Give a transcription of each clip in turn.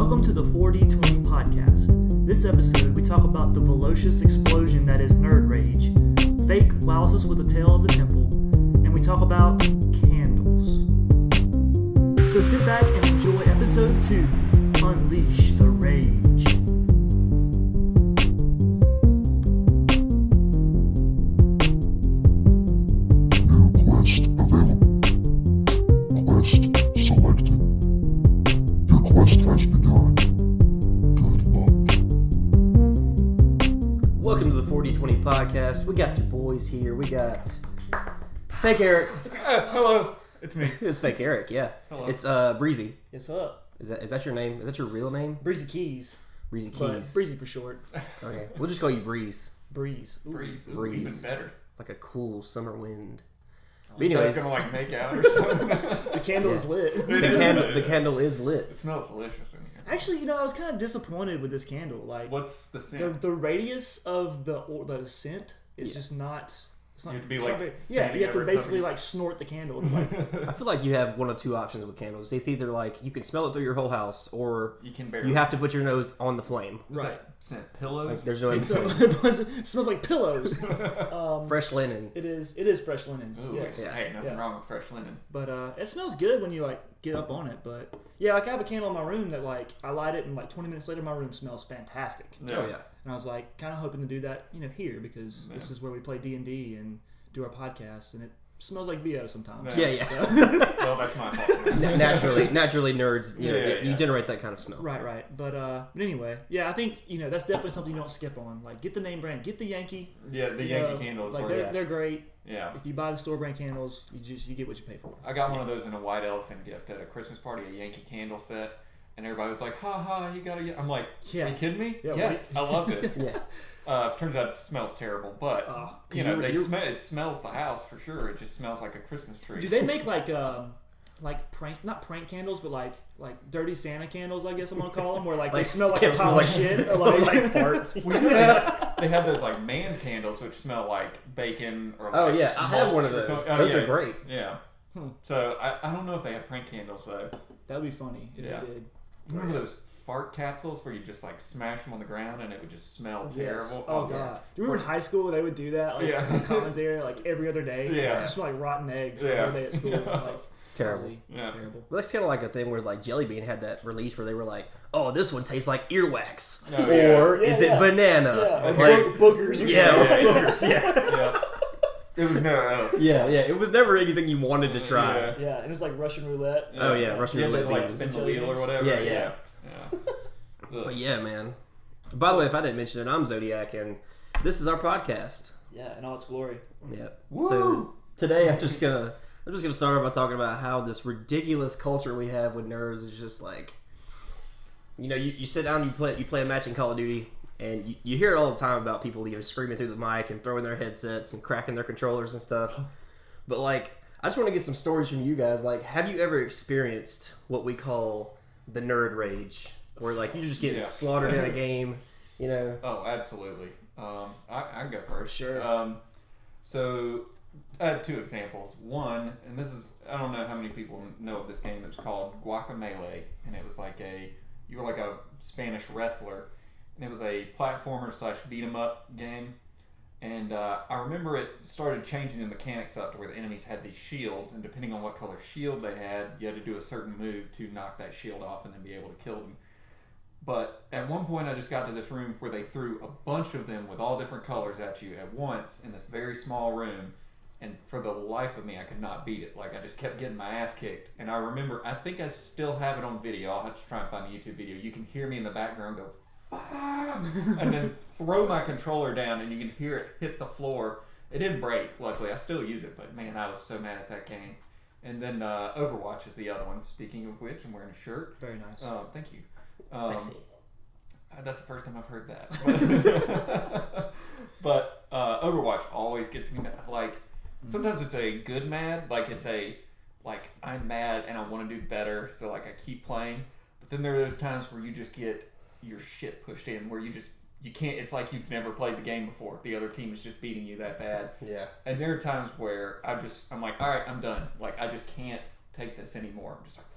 Welcome to the 4D20 podcast. This episode, we talk about the velocious explosion that is Nerd Rage. Fake wows us with a tale of the temple, and we talk about candles. So sit back and enjoy episode 2, Unleash the Rage. New quest available. Quest selected. Your quest has begun. Good luck. Welcome to the 4D20 podcast. We got two boys here. We got Fake Eric. Hello, it's me. It's Fake Eric, yeah. Hello. It's Breezy. What's up? Is that your name? Is that your real name? Breezy Keys. Breezy But Keys. Breezy for short. Okay. We'll just call you Breeze. Breeze. Ooh. Breeze. Ooh, Breeze. Even better. Like a cool summer wind. But You anyways, guys gonna like make out or something? The candle is lit. the candle is It lit. smells delicious in here. Actually, I was kind of disappointed with this candle. Like, What's the scent? the radius of the scent is just not. It's not. You have to be, it's like, not very- yeah, standing you have to over it, basically something. like snort the candle. Like, I feel like you have one of two options with candles. It's either like you can smell it through your whole house, or You can barely. you have to put your nose on the flame. What's Right. that scent? Pillows. Like there's no in so between. it smells like pillows. Fresh linen. It is fresh linen. Ooh, Yes. Yeah. hey, nothing Yeah. wrong with fresh linen. But it smells good when you like get up on it. But yeah, like I have a candle in my room that like I light it and like 20 minutes later my room smells fantastic. Oh yeah. And I was like kind of hoping to do that, here because this is where we play D&D and do our podcast, and it smells like BO sometimes. Yeah. Well, that's my fault. Naturally, nerds, Yeah. you generate that kind of smell. Right. But anyway, yeah, I think that's definitely something you don't skip on. Like get the name brand, get the Yankee. Yeah, the Yankee candles. Like were- they're great. yeah. If you buy the store brand candles, you get what you pay for. I got one of those in a white elephant gift at a Christmas party, a Yankee candle set, and everybody was like, "Ha ha, you got a." I'm like, Yeah. "Are you kidding me? Yeah, Yes, I love this." Yeah. Turns out it smells terrible, but it smells the house for sure. It just smells like a Christmas tree. Do they make like not prank candles, but like dirty Santa candles? I guess I'm gonna call them, where like they smell like a smells pile like- of shit. smells Or like fart. They have those like man candles which smell like bacon or Oh like yeah, I have one of mulch or those. something. Oh, Those yeah. are great. Yeah. Hmm. So I don't know if they have prank candles though. That'd be funny if Yeah. they did. Remember those fart capsules where you just like smash them on the ground and it would just smell Yes. terrible? Oh god. Do you remember in high school they would do that? Like Yeah. in the commons area, like every other day. Yeah. It smelled like rotten eggs the Yeah. whole day at school. Like Terrible. really Yeah. Terrible. Well, that's kind of like a thing where like Jelly Bean had that release where they were like, "Oh, this one tastes like earwax," Oh, yeah. or Yeah, is yeah. it banana? Yeah. Like, Boogers or yeah, something. boogers, yeah, Yeah. It was no. yeah. It was never anything you wanted to try. Yeah. Yeah, and it was like Russian roulette. Oh yeah, Russian Yeah, they roulette like beans. spin the wheel or whatever. Yeah. Yeah. But yeah, man. By the way, if I didn't mention it, I'm Zodiac, and this is our podcast. Yeah, in all its glory. Yeah. Woo! So today I'm just gonna start by talking about how this ridiculous culture we have with nerds is just like, you sit down, you play a match in Call of Duty, and you hear it all the time about people screaming through the mic and throwing their headsets and cracking their controllers and stuff. But like, I just want to get some stories from you guys. Like, have you ever experienced what we call the nerd rage, where like you just get Yeah. slaughtered in a game? Oh, absolutely. I can go first. Sure. So I have two examples. One, and this is, I don't know how many people know of this game. It was called Guacamelee, and it was like you were like a Spanish wrestler, and it was a platformer / beat 'em up game. And I remember it started changing the mechanics up to where the enemies had these shields, and depending on what color shield they had, you had to do a certain move to knock that shield off and then be able to kill them. But at one point I just got to this room where they threw a bunch of them with all different colors at you at once in this very small room, and for the life of me I could not beat it. Like, I just kept getting my ass kicked. And I remember, I think I still have it on video. I'll have to try and find the YouTube video. You can hear me in the background go, "Fuck," and then throw my controller down, and you can hear it hit the floor. It didn't break, luckily. I still use it, but man, I was so mad at that game. And then Overwatch is the other one. Speaking of which, I'm wearing a shirt. Very nice. Thank you. Sexy. That's the first time I've heard that. But Overwatch always gets me mad. Like, sometimes it's a good mad. Like, it's like, I'm mad and I want to do better, so, like, I keep playing. But then there are those times where you just get your shit pushed in, where you can't, it's like you've never played the game before. The other team is just beating you that bad. Yeah. And there are times where I'm like, all right, I'm done. Like, I just can't take this anymore. I'm just like,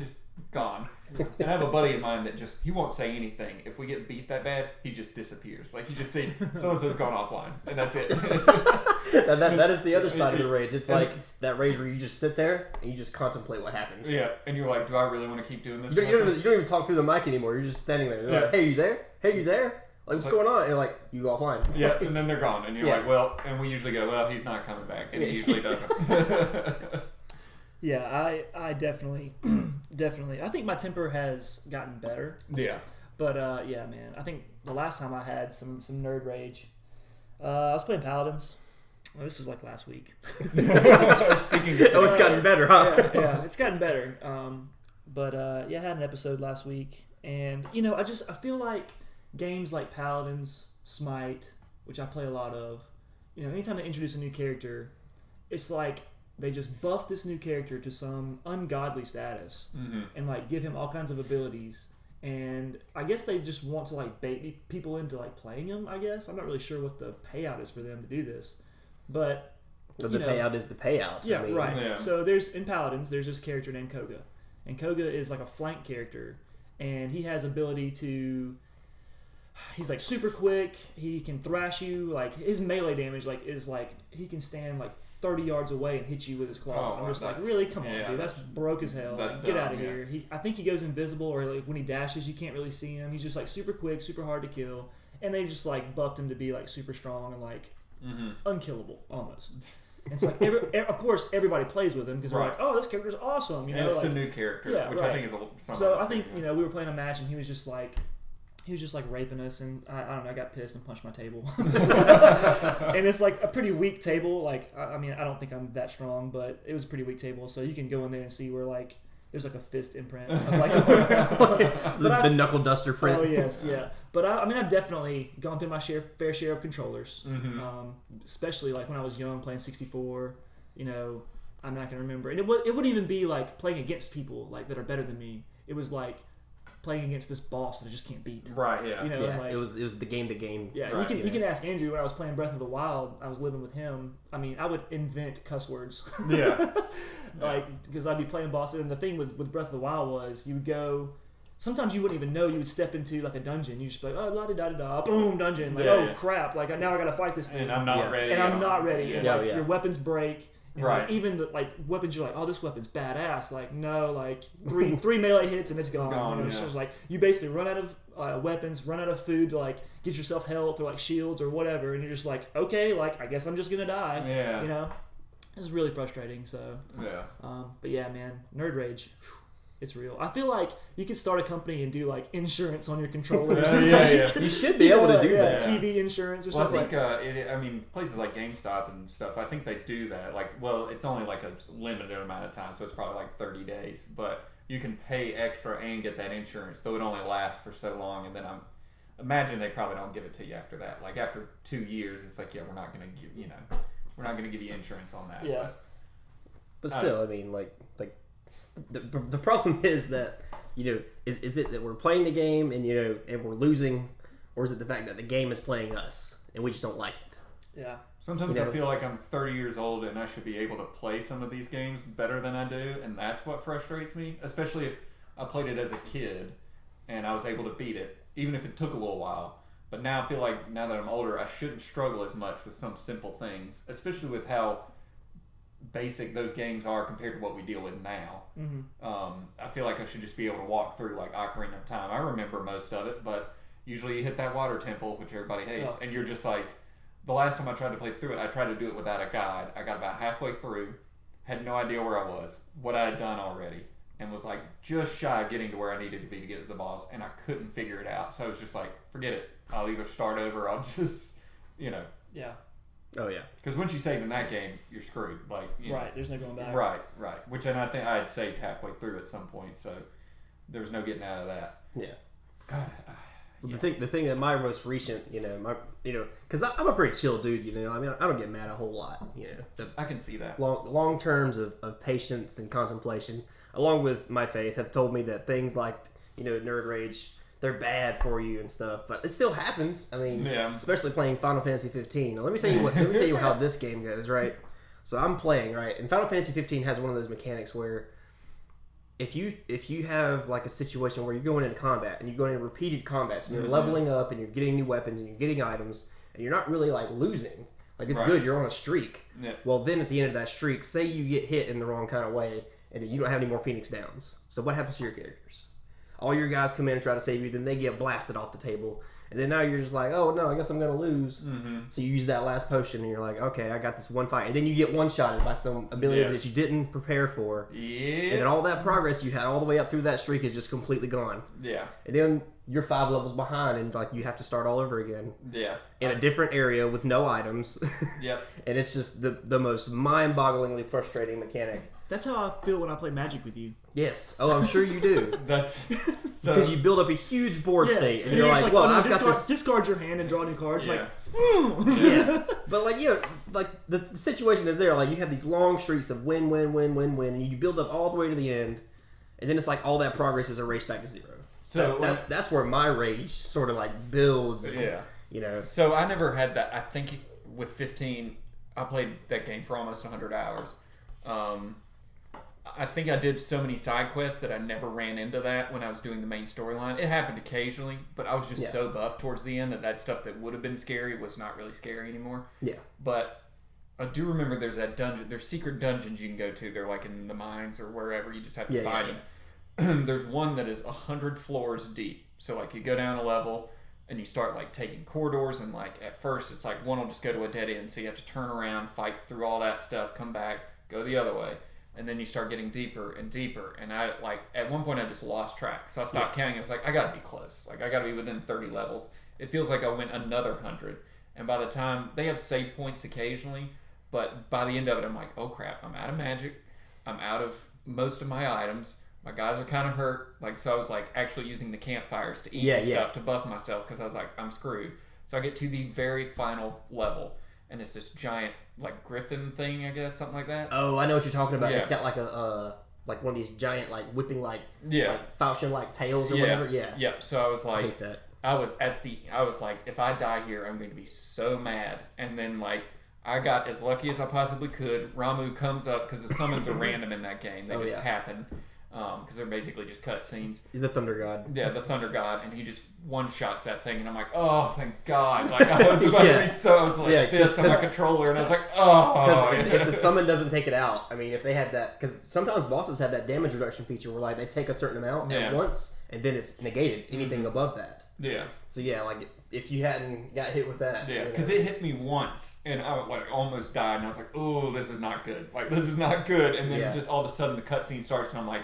just gone. And I have a buddy of mine that he won't say anything. If we get beat that bad, he just disappears. Like, you just see so-and-so's gone offline, and that's it. that is the other side of the rage. It's like that rage where you just sit there and you just contemplate what happened. Yeah, and you're like, do I really want to keep doing this? You don't even talk through the mic anymore. You're just standing there. You're like, hey, you there? Hey, you there? Like, what's going on? And like, you go offline. Yeah, and then they're gone. And you're like, well, and we usually go, well, he's not coming back. And he usually doesn't. Yeah, I definitely, I think my temper has gotten better. Yeah. But, yeah, man, I think the last time I had some nerd rage, I was playing Paladins. Well, this was like last week. Speaking of it's gotten better, huh? Yeah, it's gotten better. But yeah, I had an episode last week. And, you know, I feel like games like Paladins, Smite, which I play a lot of, you know, anytime they introduce a new character, it's like they just buff this new character to some ungodly status and like give him all kinds of abilities. And I guess they just want to like bait people into like playing him, I guess. I'm not really sure what the payout is for them to do this. But the payout is the payout. Yeah, I mean, right. Yeah. So in Paladins, there's this character named Koga. And Koga is like a flank character. And he has ability to... He's like super quick. He can thrash you. Like his melee damage is like he can stand like 30 yards away and hit you with his claw. Oh, I'm just like, really? Come on, yeah, dude. That's broke as hell. that's Like, get dumb, out of yeah. here. I think he goes invisible, or like when he dashes, you can't really see him. He's just like super quick, super hard to kill. And they just like buffed him to be like super strong and like unkillable almost. And so like of course everybody plays with him because they're Right. like, oh, this character's awesome. You And know, it's like, the new character, yeah, which right. I think is a so I think, you know, we were playing a match and he was just like raping us, and I don't know, I got pissed and punched my table. And it's like a pretty weak table. Like, I mean, I don't think I'm that strong, but it was a pretty weak table. So you can go in there and see where like there's like a fist imprint of like the knuckle duster print. Oh yes, yeah. But I mean, I've definitely gone through my fair share of controllers, especially like when I was young playing 64. You know, I'm not gonna remember, and it wouldn't even be like playing against people like that are better than me. It was like playing against this boss that I just can't beat. Right, yeah. You know, Yeah, like, it was the game to game. yeah. Right, You can ask Andrew when I was playing Breath of the Wild. I was living with him. I mean, I would invent cuss words. Yeah. Like, because I'd be playing bosses, and the thing with Breath of the Wild was you would go. Sometimes you wouldn't even know. You would step into like a dungeon. You just be like, oh, la da da da, boom, dungeon. Like, Yeah, oh yeah. crap! Like now I gotta fight this thing, And I'm not Yeah. ready. and I'm not ready. And Yeah, like yeah. your weapons break. And Right. like, even the like weapons, you're like, oh, this weapon's badass. Like no, like three melee hits and it's gone. Gone, You know, so yeah. it's like you basically run out of weapons, run out of food to like get yourself health or like shields or whatever, and you're just like, okay, like I guess I'm just gonna die. Yeah. You know, it's really frustrating. So, Yeah. but yeah, man, nerd rage. Whew, it's real. I feel like you could start a company and do like insurance on your controllers. Yeah. You should be able to do that. TV insurance or Well, I something. think, I mean, places like GameStop and stuff, I think they do that. Like, well, it's only like a limited amount of time, so it's probably like 30 days. But you can pay extra and get that insurance, so it only lasts for so long. And then imagine they probably don't give it to you after that. Like after 2 years, it's like, yeah, we're not going to give, we're not going to give you insurance on that. Yeah. But still, I mean, like the problem is that, is it that we're playing the game and and we're losing, or is it the fact that the game is playing us and we just don't like it? Yeah. Sometimes I feel like I'm 30 years old and I should be able to play some of these games better than I do, and that's what frustrates me, especially if I played it as a kid and I was able to beat it, even if it took a little while. But now I feel like, now that I'm older, I shouldn't struggle as much with some simple things, especially with how basic those games are compared to what we deal with now. I feel like I should just be able to walk through like Ocarina of Time. I remember most of it, but usually you hit that water temple, which everybody hates, and you're just like, the last time I tried to play through it, I tried to do it without a guide. I got about halfway through, had no idea where I was, what I had done already, and was like just shy of getting to where I needed to be to get to the boss, and I couldn't figure it out. So I was just like, forget it. I'll either start over, or I'll just, Yeah. Oh yeah. because once you save in that game, you're screwed. Like, Right. There's no going back. Right. Which, and I think I had saved halfway through at some point, so there was no getting out of that. Yeah. God. Well, the thing that my most recent, because I'm a pretty chill dude, I mean, I don't get mad a whole lot, The I can see that. long terms of patience and contemplation, along with my faith, have told me that things like, nerd rage, they're bad for you and stuff, but it still happens. I mean, Yeah. especially playing Final Fantasy 15. Now, let me tell you how this game goes, right? So I'm playing, right? And Final Fantasy 15 has one of those mechanics where if you have like a situation where you're going into combat and you're going into repeated combats and you're leveling up and you're getting new weapons and you're getting items and you're not really like losing, like it's good, you're on a streak. Yeah. Well, then at the end of that streak, say you get hit in the wrong kind of way and then you don't have any more Phoenix Downs. So what happens to your characters? All your guys come in and try to save you, then they get blasted off the table. And then now you're just like, oh no, I guess I'm going to lose. Mm-hmm. So you use that last potion and you're like, okay, I got this one fight. And then you get one-shotted by some ability that you didn't prepare for. Yeah. And then all that progress you had all the way up through that streak is just completely gone. Yeah. And then you're 5 levels behind and like you have to start all over again. Yeah. In a different area with no items. Yep. And it's just the most mind-bogglingly frustrating mechanic. That's how I feel when I play Magic with you. Yes. Oh, I'm sure you do. That's because you build up a huge board state, and you're then like, "Well, oh, no, I've got this." Discard your hand and draw new cards. Yeah. Yeah, but like like the situation is there. Like you have these long streaks of win, and you build up all the way to the end, and then it's like all that progress is erased back to zero. So that's where my rage sort of like builds. Yeah. You know. So I never had that. I think with 15, I played that game for almost 100 hours. I think I did so many side quests that I never ran into that when I was doing the main storyline. It happened occasionally, but I was just so buff towards the end that stuff that would have been scary was not really scary anymore. Yeah. But I do remember there's that dungeon. There's secret dungeons you can go to. They're like in the mines or wherever. You just have to fight them. There's one that is 100 floors deep. So like you go down a level and you start like taking corridors, and like at first it's like one will just go to a dead end, so you have to turn around, fight through all that stuff, come back, go the other way. And then you start getting deeper and deeper. And I, like, at one point I just lost track. So I stopped counting. I was like, I got to be close. Like, I got to be within 30 levels. It feels like I went another 100. And by the time, they have save points occasionally. But by the end of it, I'm like, oh crap, I'm out of magic. I'm out of most of my items. My guys are kind of hurt. Like, so I was like actually using the campfires to eat and stuff to buff myself. Because I was like, I'm screwed. So I get to the very final level. And it's this giant, like, griffin thing, I guess, something like that. Oh, I know what you're talking about. Yeah. It's got like like one of these giant, like, whipping, like falchion-like tails or whatever. Yeah. Yep. So I was like, I hate that. I was like, if I die here, I'm going to be so mad. And then, like, I got as lucky as I possibly could. Ramuh comes up, because the summons are random in that game. They just happen. Because they're basically just cutscenes. He's the Thunder God. Yeah, the Thunder God, and he just one-shots that thing, and I'm like, oh, thank God. Like, I was about to be so, I was like this on my controller, and I was like, oh. Because if the summon doesn't take it out, I mean, if they had that, because sometimes bosses have that damage reduction feature where, like, they take a certain amount at once, and then it's negated, anything above that. Yeah. So, yeah, like, if you hadn't got hit with that. Yeah, because it hit me once, and I like almost died, and I was like, oh, this is not good. Like, this is not good. And then just all of a sudden the cutscene starts, and I'm like,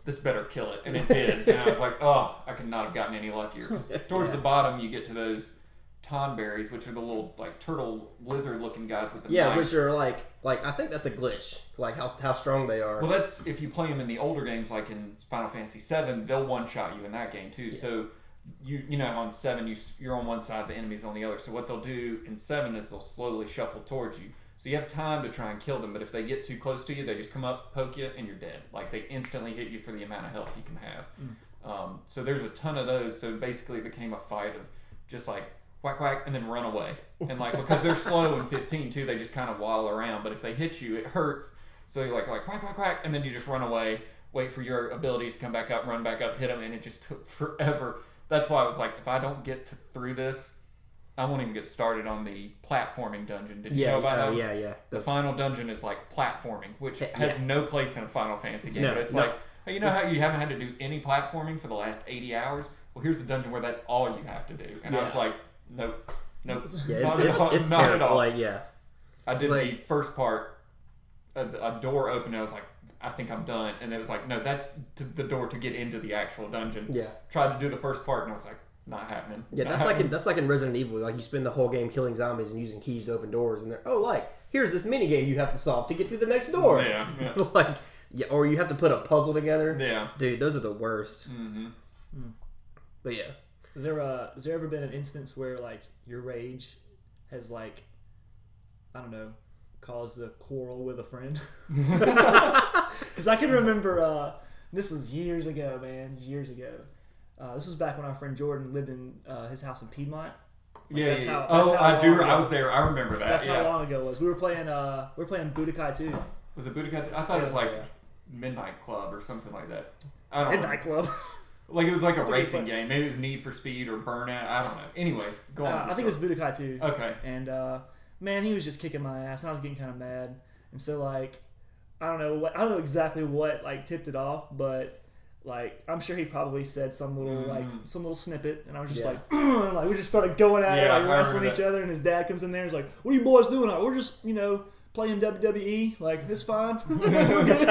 this better kill it. And it did. And I was like, oh, I could not have gotten any luckier. Towards the bottom, you get to those tonberries, which are the little, like, turtle lizard-looking guys with the knives. Which are, like I think that's a glitch. Like, how strong they are. Well, that's, if you play them in the older games, like in Final Fantasy VII, they'll one-shot you in that game, too. Yeah. So, you know, on 7, you're on one side, the enemy's on the other. So what they'll do in 7 is they'll slowly shuffle towards you. So you have time to try and kill them, but if they get too close to you, they just come up, poke you, and you're dead. Like, they instantly hit you for the amount of health you can have. So there's a ton of those. So basically it became a fight of just like whack, whack, and then run away. And like, because they're slow in 15 too, they just kind of waddle around. But if they hit you, it hurts. So you're like whack, whack, whack, and then you just run away, wait for your abilities to come back up, run back up, hit them, and it just took forever. That's why I was like, if I don't get through this, I won't even get started on the platforming dungeon. Did you know about that? The final dungeon is like platforming, which has no place in a Final Fantasy game. But it's like, you know how you haven't had to do any platforming for the last 80 hours? Well, here's a dungeon where that's all you have to do. And I was like, nope. It's not terrible. at all. Like, I did the first part, a door opened, and I was like, I think I'm done. And it was like, no, that's the door to get into the actual dungeon. Yeah. Tried to do the first part, and I was like, not happening. Yeah, that's like in Resident Evil. Like, you spend the whole game killing zombies and using keys to open doors, and they're here's this mini game you have to solve to get through the next door. Yeah. Or you have to put a puzzle together. Yeah, dude, those are the worst. Mm-hmm. But yeah, has there ever been an instance where like your rage has like, I don't know, caused a quarrel with a friend? Because I can remember this was years ago, man. Years ago. This was back when our friend Jordan lived in his house in Piedmont. I was there. I remember that. That's how long ago it was. We were playing Budokai 2. Was it Budokai 2? I thought it was like Midnight Club or something like that. I don't Midnight know. Club. Like it was like a I think it's racing like- game. Maybe it was Need for Speed or Burnout. I don't know. Anyways, go on. I think it was Budokai 2. Okay. And man, he was just kicking my ass, and I was getting kind of mad. And so like, I don't know exactly what like tipped it off, but like I'm sure he probably said some little snippet, and I was just like, like we just started going at it, Yeah, like I wrestling remember each other. And his dad comes in there and is like, "What are you boys doing? We're just playing WWE. Like it's fine." We're good.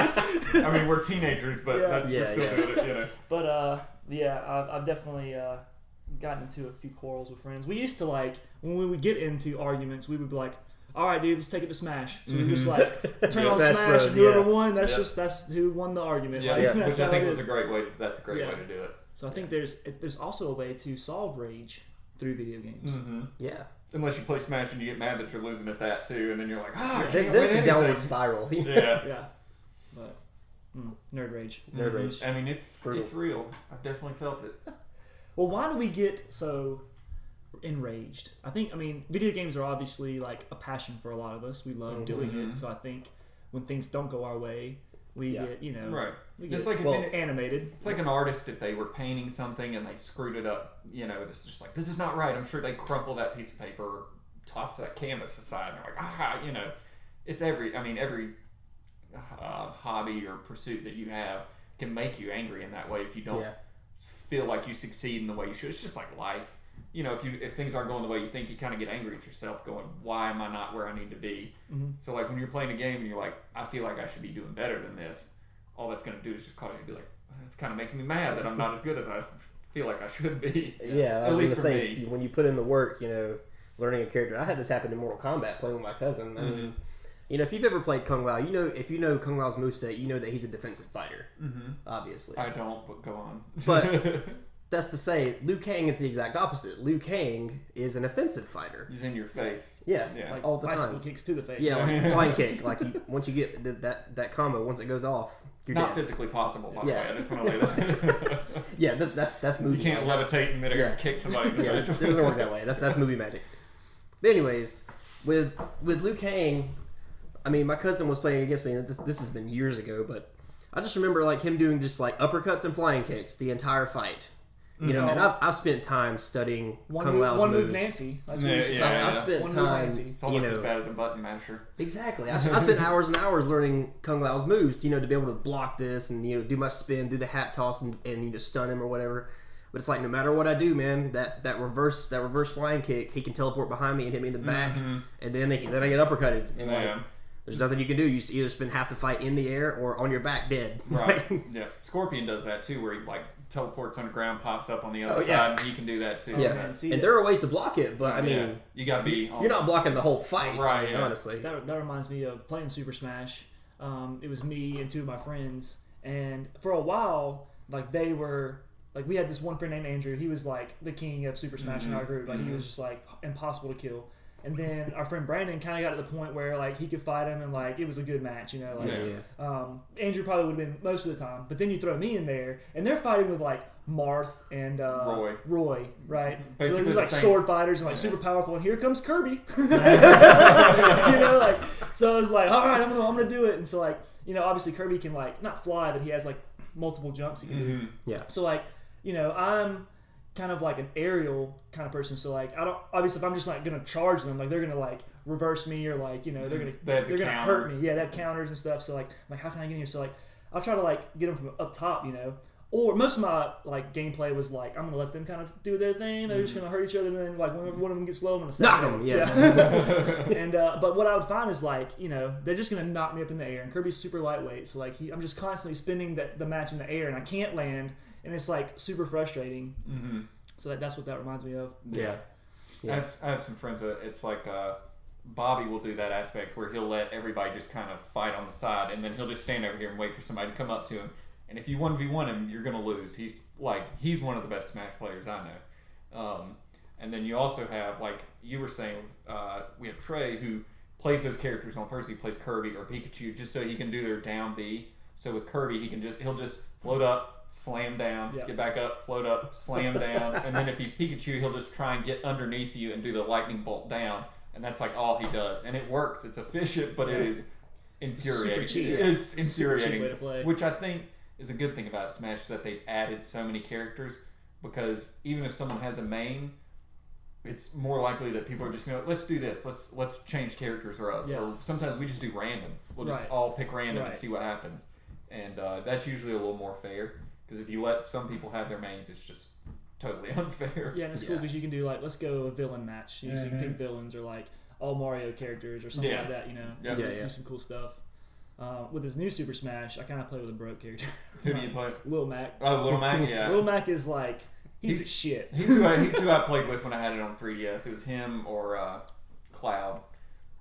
I mean, we're teenagers, but Yeah. that's Yeah, we're still doing it. But I've definitely gotten into a few quarrels with friends. We used to like when we would get into arguments, we would be like, "All right, dude, let's take it to Smash." So we just like turn on Smash Smash, Bros, and whoever yeah. won, that's Yep. that's who won the argument. Yeah, Like, yeah. that's Which I how think it was is. a great way. That's a great Yeah. way to do it. So I think there's also a way to solve rage through video games. Mm-hmm. Yeah. Unless you play Smash and you get mad that you're losing at that too, and then you're like, I can't There's win a downward anything. spiral. Yeah. Yeah, but nerd rage. Nerd rage. I mean, it's Brutal. real. I've definitely felt it. Well, why do we get so enraged? I mean, video games are obviously like a passion for a lot of us. We love doing it. So I think when things don't go our way, we Yeah. get, Right. we get It's like Well, animated. it's like an artist if they were painting something and they screwed it up. It's just like, this is not right. I'm sure they crumple that piece of paper, or toss that canvas aside, and they're like, it's every hobby or pursuit that you have can make you angry in that way if you don't Yeah. feel like you succeed in the way you should. It's just like life. If things aren't going the way you think, you kind of get angry at yourself, going, "Why am I not where I need to be?" So like when you're playing a game and you're like, "I feel like I should be doing better than this," all that's going to do is just cause you to be like, "It's kind of making me mad that I'm not as good as I feel like I should be." Yeah, I At was least gonna for say me. when you put in the work, learning a character. I had this happen in Mortal Kombat playing with my cousin. I Mm-hmm. mean, if you've ever played Kung Lao, if you know Kung Lao's moveset, you know that he's a defensive fighter. Obviously, I don't, but go on. But that's to say, Liu Kang is the exact opposite. Liu Kang is an offensive fighter. He's in your face. Yeah, Yeah. Like all the bicycle time. kicks to the face. Yeah, like flying kick. Like once you get that combo, once it goes off, you're Not dead. physically possible, by the Yeah. way. I just want to lay that. Yeah, that's movie. You can't magic. levitate in midair Yeah. and kick somebody in the Yeah, face. it doesn't work that way. That's movie magic. But anyways, with Liu Kang, I mean, my cousin was playing against me, and this has been years ago, but I just remember like him doing just like uppercuts and flying kicks the entire fight. And I've spent time studying Kung Lao's one move moves. Nancy. That's Yeah, what we used to call yeah, it. yeah. I've spent One move time, Nancy. It's almost as bad as a button masher. exactly. I spent hours and hours learning Kung Lao's moves, to be able to block this and do my spin, do the hat toss, and stun him or whatever. But it's like no matter what I do, man, that reverse flying kick, he can teleport behind me and hit me in the back, and then I get uppercutted. And Yeah. there's nothing you can do. You either spend half the fight in the air or on your back dead. Right. Yeah. Scorpion does that too, where he like teleports underground, pops up on the other Oh, yeah. side, and he can do that too. Yeah, man, see and that- there are ways to block it, but I mean, Yeah. You gotta be. you're not blocking the whole fight, Right, yeah. honestly. That reminds me of playing Super Smash. It was me and two of my friends, and for a while, like they were like we had this one friend named Andrew. He was like the king of Super Smash in our group. Like he was just like impossible to kill. And then our friend Brandon kind of got to the point where like he could fight him and like it was a good match, Like Yeah. Andrew probably would have been most of the time, but then you throw me in there, and they're fighting with like Marth and Roy, right? So Basically these the like same. sword fighters and like super powerful, and here comes Kirby. Like so I was like, all right, I'm gonna do it. And so like obviously Kirby can like not fly, but he has like multiple jumps he can do. Yeah. So like I'm kind of like an aerial kind of person, so like I don't obviously if I'm just like gonna charge them, like they're gonna like reverse me or like they're gonna They have the they're gonna counter. hurt me. Yeah, they have counters and stuff. So like how can I get in here? So like I'll try to like get them from up top, Or most of my like gameplay was like I'm gonna let them kind of do their thing. They're just gonna hurt each other, and then like when one of them gets low, I'm gonna Knock assassinate him, yeah. And but what I would find is like they're just gonna knock me up in the air, and Kirby's super lightweight, so like I'm just constantly spinning the match in the air, and I can't land, and it's like super frustrating. Mm-hmm. So that's what that reminds me of. Yeah. I have some friends that it's like Bobby will do that aspect where he'll let everybody just kind of fight on the side, and then he'll just stand over here and wait for somebody to come up to him. And if you 1v1 him, you're gonna lose. He's one of the best Smash players I know. And then you also have, like you were saying, we have Trey who plays those characters on purpose. He plays Kirby or Pikachu just so he can do their down B. So with Kirby, he'll just float up, slam down, Yeah. get back up, float up, slam down, and then if he's Pikachu, he'll just try and get underneath you and do the lightning bolt down, and that's like all he does, and it works. It's efficient, but it is infuriating. cheap. It's Super cheap infuriating. way to play. Which I think is a good thing about Smash is that they've added so many characters, because even if someone has a main, it's more likely that people are just going to, let's do this, let's change characters up. Yeah. Or sometimes we just do random. We'll just Right. all pick random and Right. see what happens. And that's usually a little more fair, because if you let some people have their mains, it's just totally unfair. Yeah, and it's cool because you can do like, let's go a villain match. You can pick villains or like all Mario characters or something Yeah. like that. You know, Yeah. do some cool stuff. With his new Super Smash, I kind of play with a broke character. Who do you play? Lil Mac. Oh, Little Mac, yeah. Lil Mac is like he's the shit. He's who I played with when I had it on 3DS. It was him or Cloud.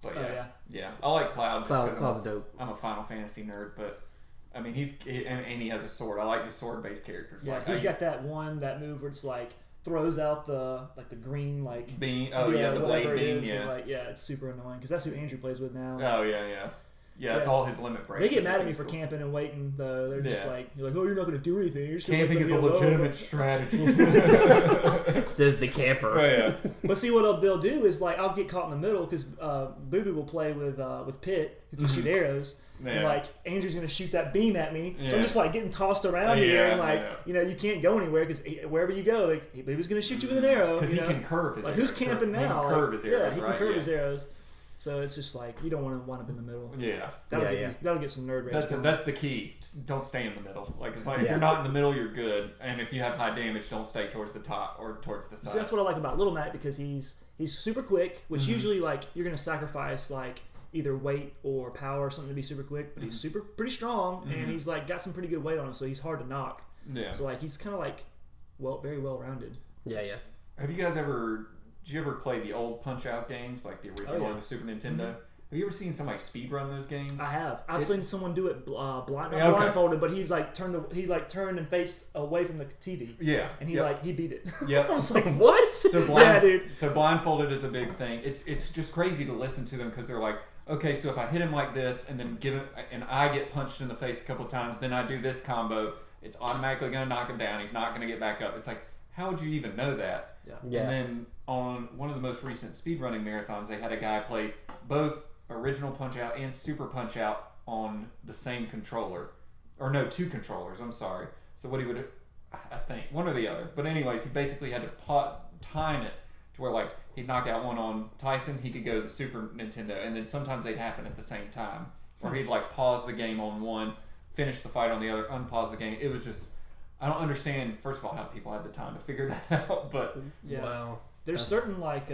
But yeah. I like Cloud. Just 'cause Cloud's dope. I'm a Final Fantasy nerd, but I mean and he has a sword. I like the sword-based characters. Yeah, like, he's got that move where it's like throws out the green beam. Oh yeah, the blade whatever it beam. is, Yeah. and, like it's super annoying because that's who Andrew plays with now. Oh yeah. Yeah, it's all his limit break. They get mad at me for camping and waiting though. They're just Yeah. you're like, oh, you're not going to do anything. You're just gonna Camping let is a somebody alone." legitimate strategy. Says the camper. Oh, yeah. But see what they'll do is like I'll get caught in the middle because Boo Boo will play with Pit who can shoot arrows. And Yeah. like Andrew's gonna shoot that beam at me, so Yeah. I'm just like getting tossed around Yeah, here, and like yeah. you can't go anywhere because wherever you go, like Boo Boo's gonna shoot you with an arrow. Because you he know? can curve his Like arrows. who's camping He now? can curve Like, his arrows, yeah, he right? can curve his arrows. So it's just like you don't want to wind up in the middle. Yeah. That'll get some nerd rage. That's the key. Just don't stay in the middle. Like it's like if you're not in the middle, you're good. And if you have high damage, don't stay towards the top or towards the side. See, that's what I like about Little Mac because he's super quick, which Mm-hmm. usually like you're gonna sacrifice like either weight or power or something to be super quick, but he's pretty strong and he's like got some pretty good weight on him, so he's hard to knock. Yeah. So like he's kind of like very well rounded. Yeah. Have you guys ever? Did you ever play the old Punch Out games, like the original yeah. on the Super Nintendo? Have you ever seen somebody speedrun those games? I have. I've seen someone do it Yeah, okay. blindfolded, but he's like turned and faced away from the TV. Yeah. And he Yep. he beat it. Yep. I was like, what? So yeah, dude. So blindfolded is a big thing. It's just crazy to listen to them because they're like, okay, so if I hit him like this and then and I get punched in the face a couple times, then I do this combo, it's automatically going to knock him down. He's not going to get back up. It's like, how would you even know that? Yeah. Yeah. And then on one of the most recent speedrunning marathons, they had a guy play both original Punch Out and Super Punch Out on the same controller. Or no, two controllers, I'm sorry. So what he would, I think, one or the other. But anyways, he basically had to time it to where like he'd knock out one on Tyson, he could go to the Super Nintendo, and then sometimes they'd happen at the same time. Or he'd like pause the game on one, finish the fight on the other, unpause the game. It was just, I don't understand, first of all, how people had the time to figure that out, but Yeah. Wow. There's certain like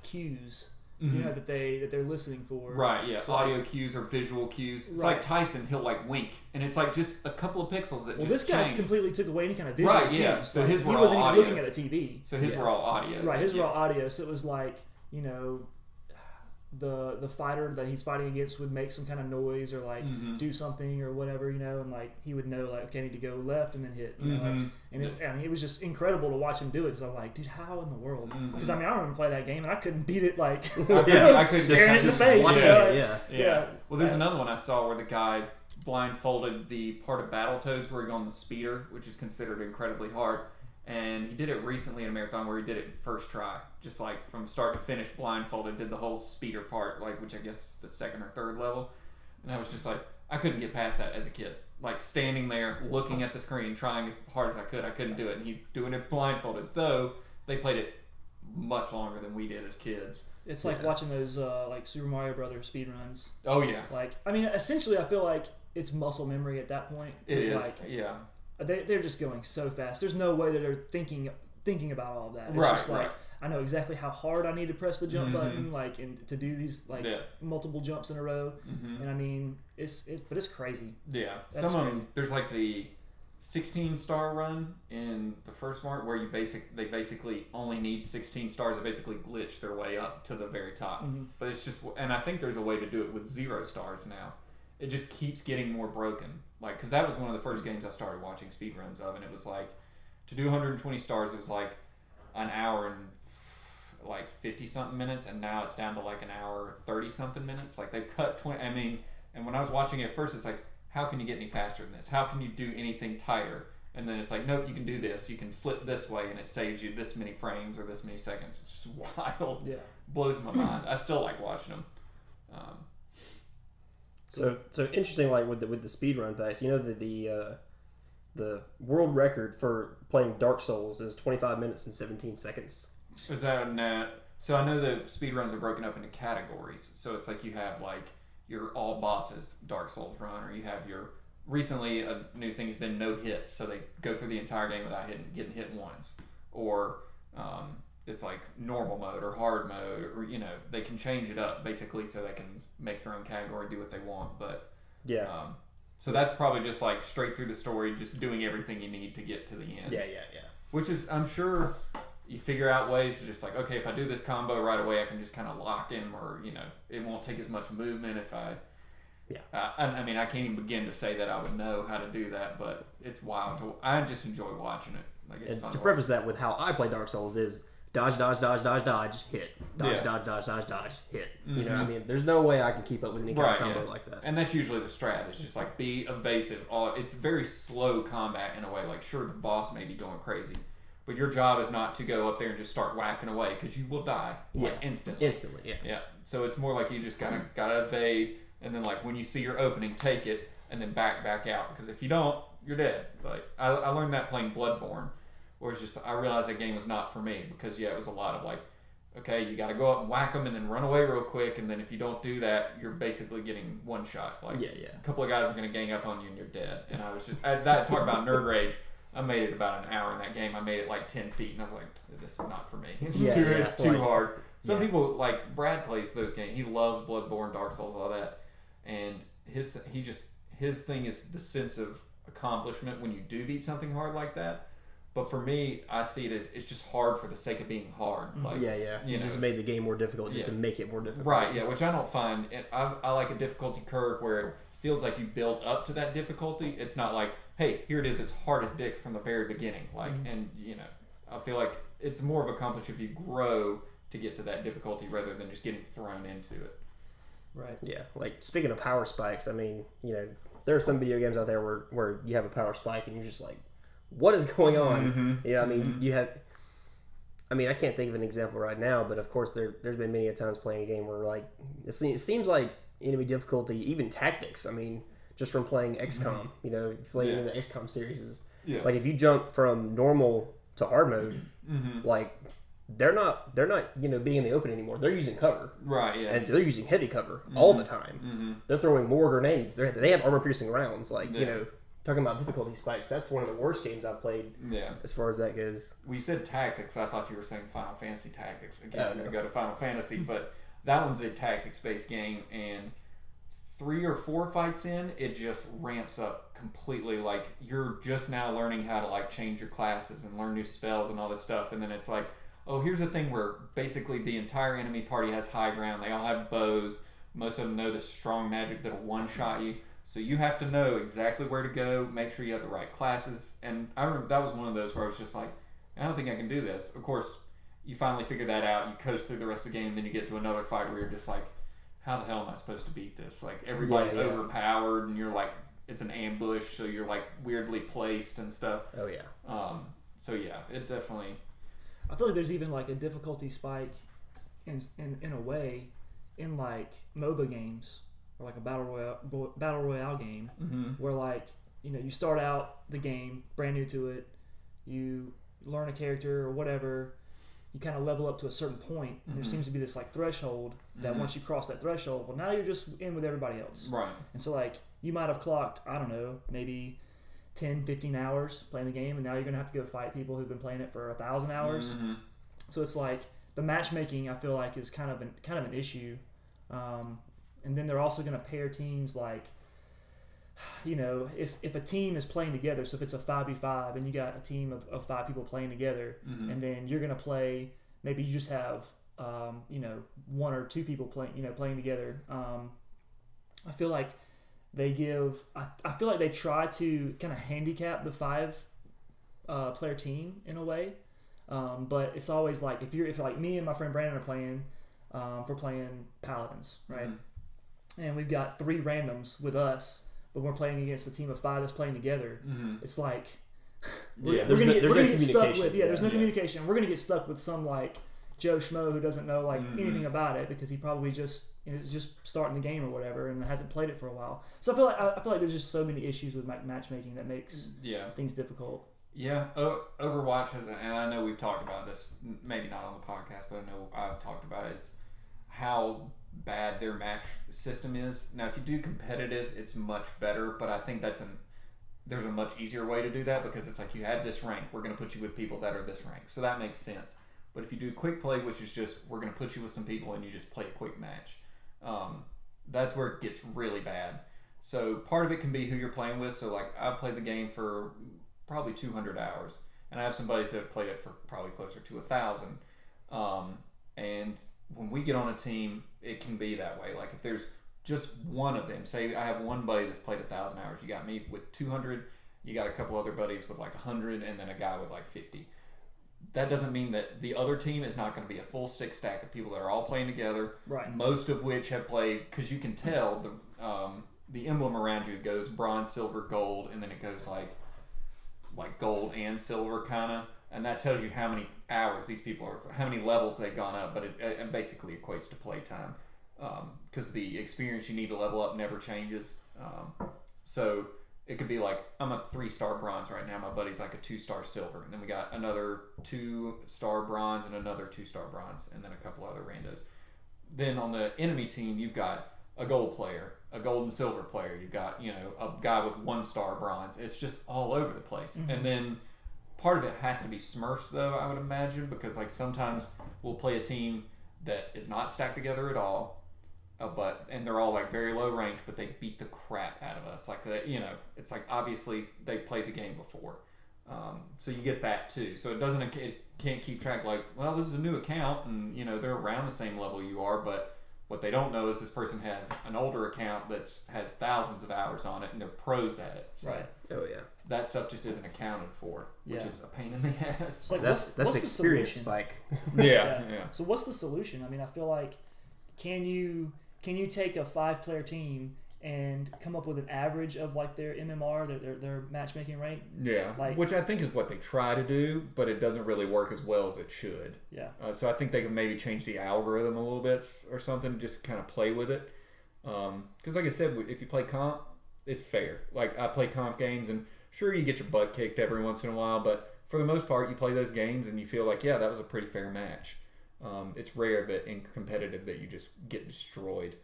cues, you know, that they're listening for. right, yeah, So, audio like, cues or visual cues. It's Right. like Tyson, he'll like wink, and it's like just a couple of pixels that Well, just this guy change. completely took away any kind of visual Right, cues. yeah. So Like, his he were all wasn't even audio. looking at a TV. So his were all audio. Right, his yeah. were all audio. So it was like, you know, the fighter that he's fighting against would make some kind of noise or like do something or whatever, you know, and like he would know like, okay, I need to go left and then hit, you know, like, and it was just incredible to watch him do it because I'm like, dude, how in the world? Because I mean, I remember play that game and I couldn't beat it like I couldn't staring it in the just face. watching you know? it, yeah. Yeah. Well, there's another one I saw where the guy blindfolded the part of Battletoads where he got on the speeder, which is considered incredibly hard. And he did it recently in a marathon where he did it first try, just like from start to finish, blindfolded, did the whole speeder part, like which I guess is the second or third level. And I was just like, I couldn't get past that as a kid. Like standing there, looking at the screen, trying as hard as I couldn't do it. And he's doing it blindfolded, though they played it much longer than we did as kids. It's like watching those like Super Mario Brothers speedruns. Oh yeah, Like, I mean, essentially, I feel like it's muscle memory at that point. it is. Like, Yeah. they're just going so fast. There's no way that they're thinking about all that. It's Right, just like right. I know exactly how hard I need to press the jump button, like, and to do these like Yeah. multiple jumps in a row. And I mean, but it's crazy. Yeah, That's some of crazy. them. There's like the 16-star run in the first part where they basically only need 16 stars to basically glitch their way up to the very top. But it's just, and I think there's a way to do it with 0 stars now. It just keeps getting more broken. Like, because that was one of the first games I started watching speedruns of, and it was like to do 120 stars. It was like an hour and like 50 something minutes, and now it's down to like an hour 30 something minutes. Like they've cut 20. I mean, and when I was watching it at first, it's like, how can you get any faster than this? How can you do anything tighter? And then it's like, nope, you can do this. You can flip this way, and it saves you this many frames or this many seconds. It's just wild. Yeah. Blows my mind. I still like watching them. So interesting. Like with the speed run facts, you know that the world record for playing Dark Souls is 25 minutes and 17 seconds. Is that so? I know the speedruns are broken up into categories. So it's like you have like your all bosses Dark Souls run, or you have your recently a new thing's been no hits, so they go through the entire game without getting hit once, or it's like normal mode or hard mode, or they can change it up basically so they can make their own category, do what they want. But Yeah. so that's probably just like straight through the story, just doing everything you need to get to the end. Yeah. Which is, I'm sure, you figure out ways to just like, okay, if I do this combo right away, I can just kind of lock him, or it won't take as much movement if I. Yeah. I mean, I can't even begin to say that I would know how to do that, but it's wild. I just enjoy watching it. Like it's And fun. to preface that with how I play Dark Souls is dodge, dodge, dodge, dodge, dodge, hit. Dodge, Yeah. dodge, dodge, dodge, dodge, hit. Mhm. I mean, there's no way I can keep up with any kind of combo like that. And that's usually the strat. It's just like be evasive. It's very slow combat in a way. Like sure, the boss may be going crazy, but your job is not to go up there and just start whacking away because you will die instantly. Instantly, yeah. Yeah. So it's more like you just gotta evade, and then like when you see your opening, take it, and then back out. Because if you don't, you're dead. Like I learned that playing Bloodborne, where it's just I realized that game was not for me because it was a lot of like, okay, you got to go up and whack them and then run away real quick, and then if you don't do that, you're basically getting one shot. Like Yeah. a couple of guys are gonna gang up on you and you're dead. And I was just that talk about nerd rage. I made it about an hour in that game. I made it like 10 feet, and I was like, this is not for me. It's too hard. Some people, like Brad plays those games. He loves Bloodborne, Dark Souls, all that. And his thing is the sense of accomplishment when you do beat something hard like that. But for me, I see it as it's just hard for the sake of being hard. Like, You just made the game more difficult just to make it more difficult. Right, yeah, which I don't find. I like a difficulty curve where it feels like you build up to that difficulty. It's not like, hey, here it is, it's hard as dicks from the very beginning. Like, and I feel like it's more of accomplished if you grow to get to that difficulty rather than just getting thrown into it. Right. Yeah, like speaking of power spikes, I mean, there are some video games out there where you have a power spike and you're just like, what is going on? Mm-hmm. I mean, you have. I mean, I can't think of an example right now, but of course, there's been many a times playing a game where like it seems like enemy difficulty, even tactics. I mean, just from playing XCOM, playing the XCOM series like if you jump from normal to hard mode, like they're not being in the open anymore. They're using cover, Right? Yeah. and they're using heavy cover all the time. They're throwing more grenades. They have armor piercing rounds. Like talking about difficulty spikes, that's one of the worst games I've played. Yeah. As far as that goes. We said tactics. I thought you were saying Final Fantasy Tactics. Again, Oh, I'm going to no. go to Final Fantasy, but that one's a tactics-based game, and 3 or 4 fights in, it just ramps up completely. Like, you're just now learning how to, like, change your classes and learn new spells and all this stuff, and then it's like, oh, here's a thing where basically the entire enemy party has high ground. They all have bows. Most of them know the strong magic that'll one-shot you. So you have to know exactly where to go, make sure you have the right classes. And I remember that was one of those where I was just like, I don't think I can do this. Of course, you finally figure that out, you coast through the rest of the game, then you get to another fight where you're just like, how the hell am I supposed to beat this? Like, everybody's overpowered, and you're like, it's an ambush, so you're like weirdly placed and stuff. Oh yeah. So yeah, it definitely. I feel like there's even like a difficulty spike in a way in like MOBA games or like a battle royale game where like you start out the game brand new to it, you learn a character or whatever, you kind of level up to a certain point, and there seems to be this like threshold that once you cross that threshold, well now you're just in with everybody else, Right. and so like you might have clocked, I don't know, maybe 10-15 hours playing the game, and now you're gonna have to go fight people who've been playing it for 1,000 hours. So it's like the matchmaking, I feel like, is kind of an issue. And then they're also gonna pair teams like, if a team is playing together, so if it's a 5v5 and you got a team of 5 people playing together, and then you're gonna play, maybe you just have 1 or 2 people playing together. I feel like they try to kind of handicap the 5 player team in a way, but it's always like if like me and my friend Brandon are playing, if we're playing Paladins, right, and we've got 3 randoms with us, but we're playing against a team of 5 that's playing together. It's like we're gonna get stuck with there's no communication. We're gonna get stuck with some like Joe Schmo who doesn't know like anything about it because he probably just is just starting the game or whatever and hasn't played it for a while. So I feel like there's just so many issues with matchmaking that makes things difficult. Yeah, Overwatch has, and I know we've talked about this, maybe not on the podcast, but I know I've talked about it, is how bad their match system is. Now, if you do competitive, it's much better, but I think there's a much easier way to do that because it's like you have this rank, we're going to put you with people that are this rank, so that makes sense. But if you do quick play, which is just we're going to put you with some people and you just play a quick match, that's where it gets really bad. So part of it can be who you're playing with. So like I've played the game for probably 200 hours, and I have some buddies that have played it for probably closer to 1,000. And when we get on a team, it can be that way. Like if there's just one of them, say I have one buddy that's played 1,000 hours, you got me with 200, you got a couple other buddies with like 100, and then a guy with like 50. That doesn't mean that the other team is not going to be a full six stack of people that are all playing together. Right. Most of which have played, because you can tell the emblem around you goes bronze, silver, gold, and then it goes like gold and silver kind of, and that tells you how many hours these people are, how many levels they've gone up, but it basically equates to play time, because the experience you need to level up never changes. So it could be like, I'm a 3-star bronze right now, my buddy's like a 2-star silver, and then we got another 2-star bronze and another 2-star bronze, and then a couple other randos. Then on the enemy team, you've got a gold player, a gold and silver player, you've got, a guy with 1-star bronze. It's just all over the place. And then part of it has to be Smurfs, though, I would imagine, because like sometimes we'll play a team that is not stacked together at all, and they're all like very low ranked, but they beat the crap out of us. Like that, it's like obviously they played the game before, so you get that too. So it can't keep track. Like, well, this is a new account, and they're around the same level you are, but what they don't know is this person has an older account that has thousands of hours on it, and they're pros at it. So Right. Oh yeah. that stuff just isn't accounted for, which is a pain in the ass. It's like, That's what's the experience solution? spike. Yeah. So what's the solution? I mean, I feel like can you take a 5-player team and come up with an average of like their MMR, their matchmaking rank? Yeah, Like- which I think is what they try to do, but it doesn't really work as well as it should. Yeah. So I think they can maybe change the algorithm a little bit or something, just kind of play with it. Because like I said, if you play comp, it's fair. Like I play comp games, and sure you get your butt kicked every once in a while, but for the most part, you play those games and you feel like, yeah, that was a pretty fair match. It's rare that in competitive that you just get destroyed.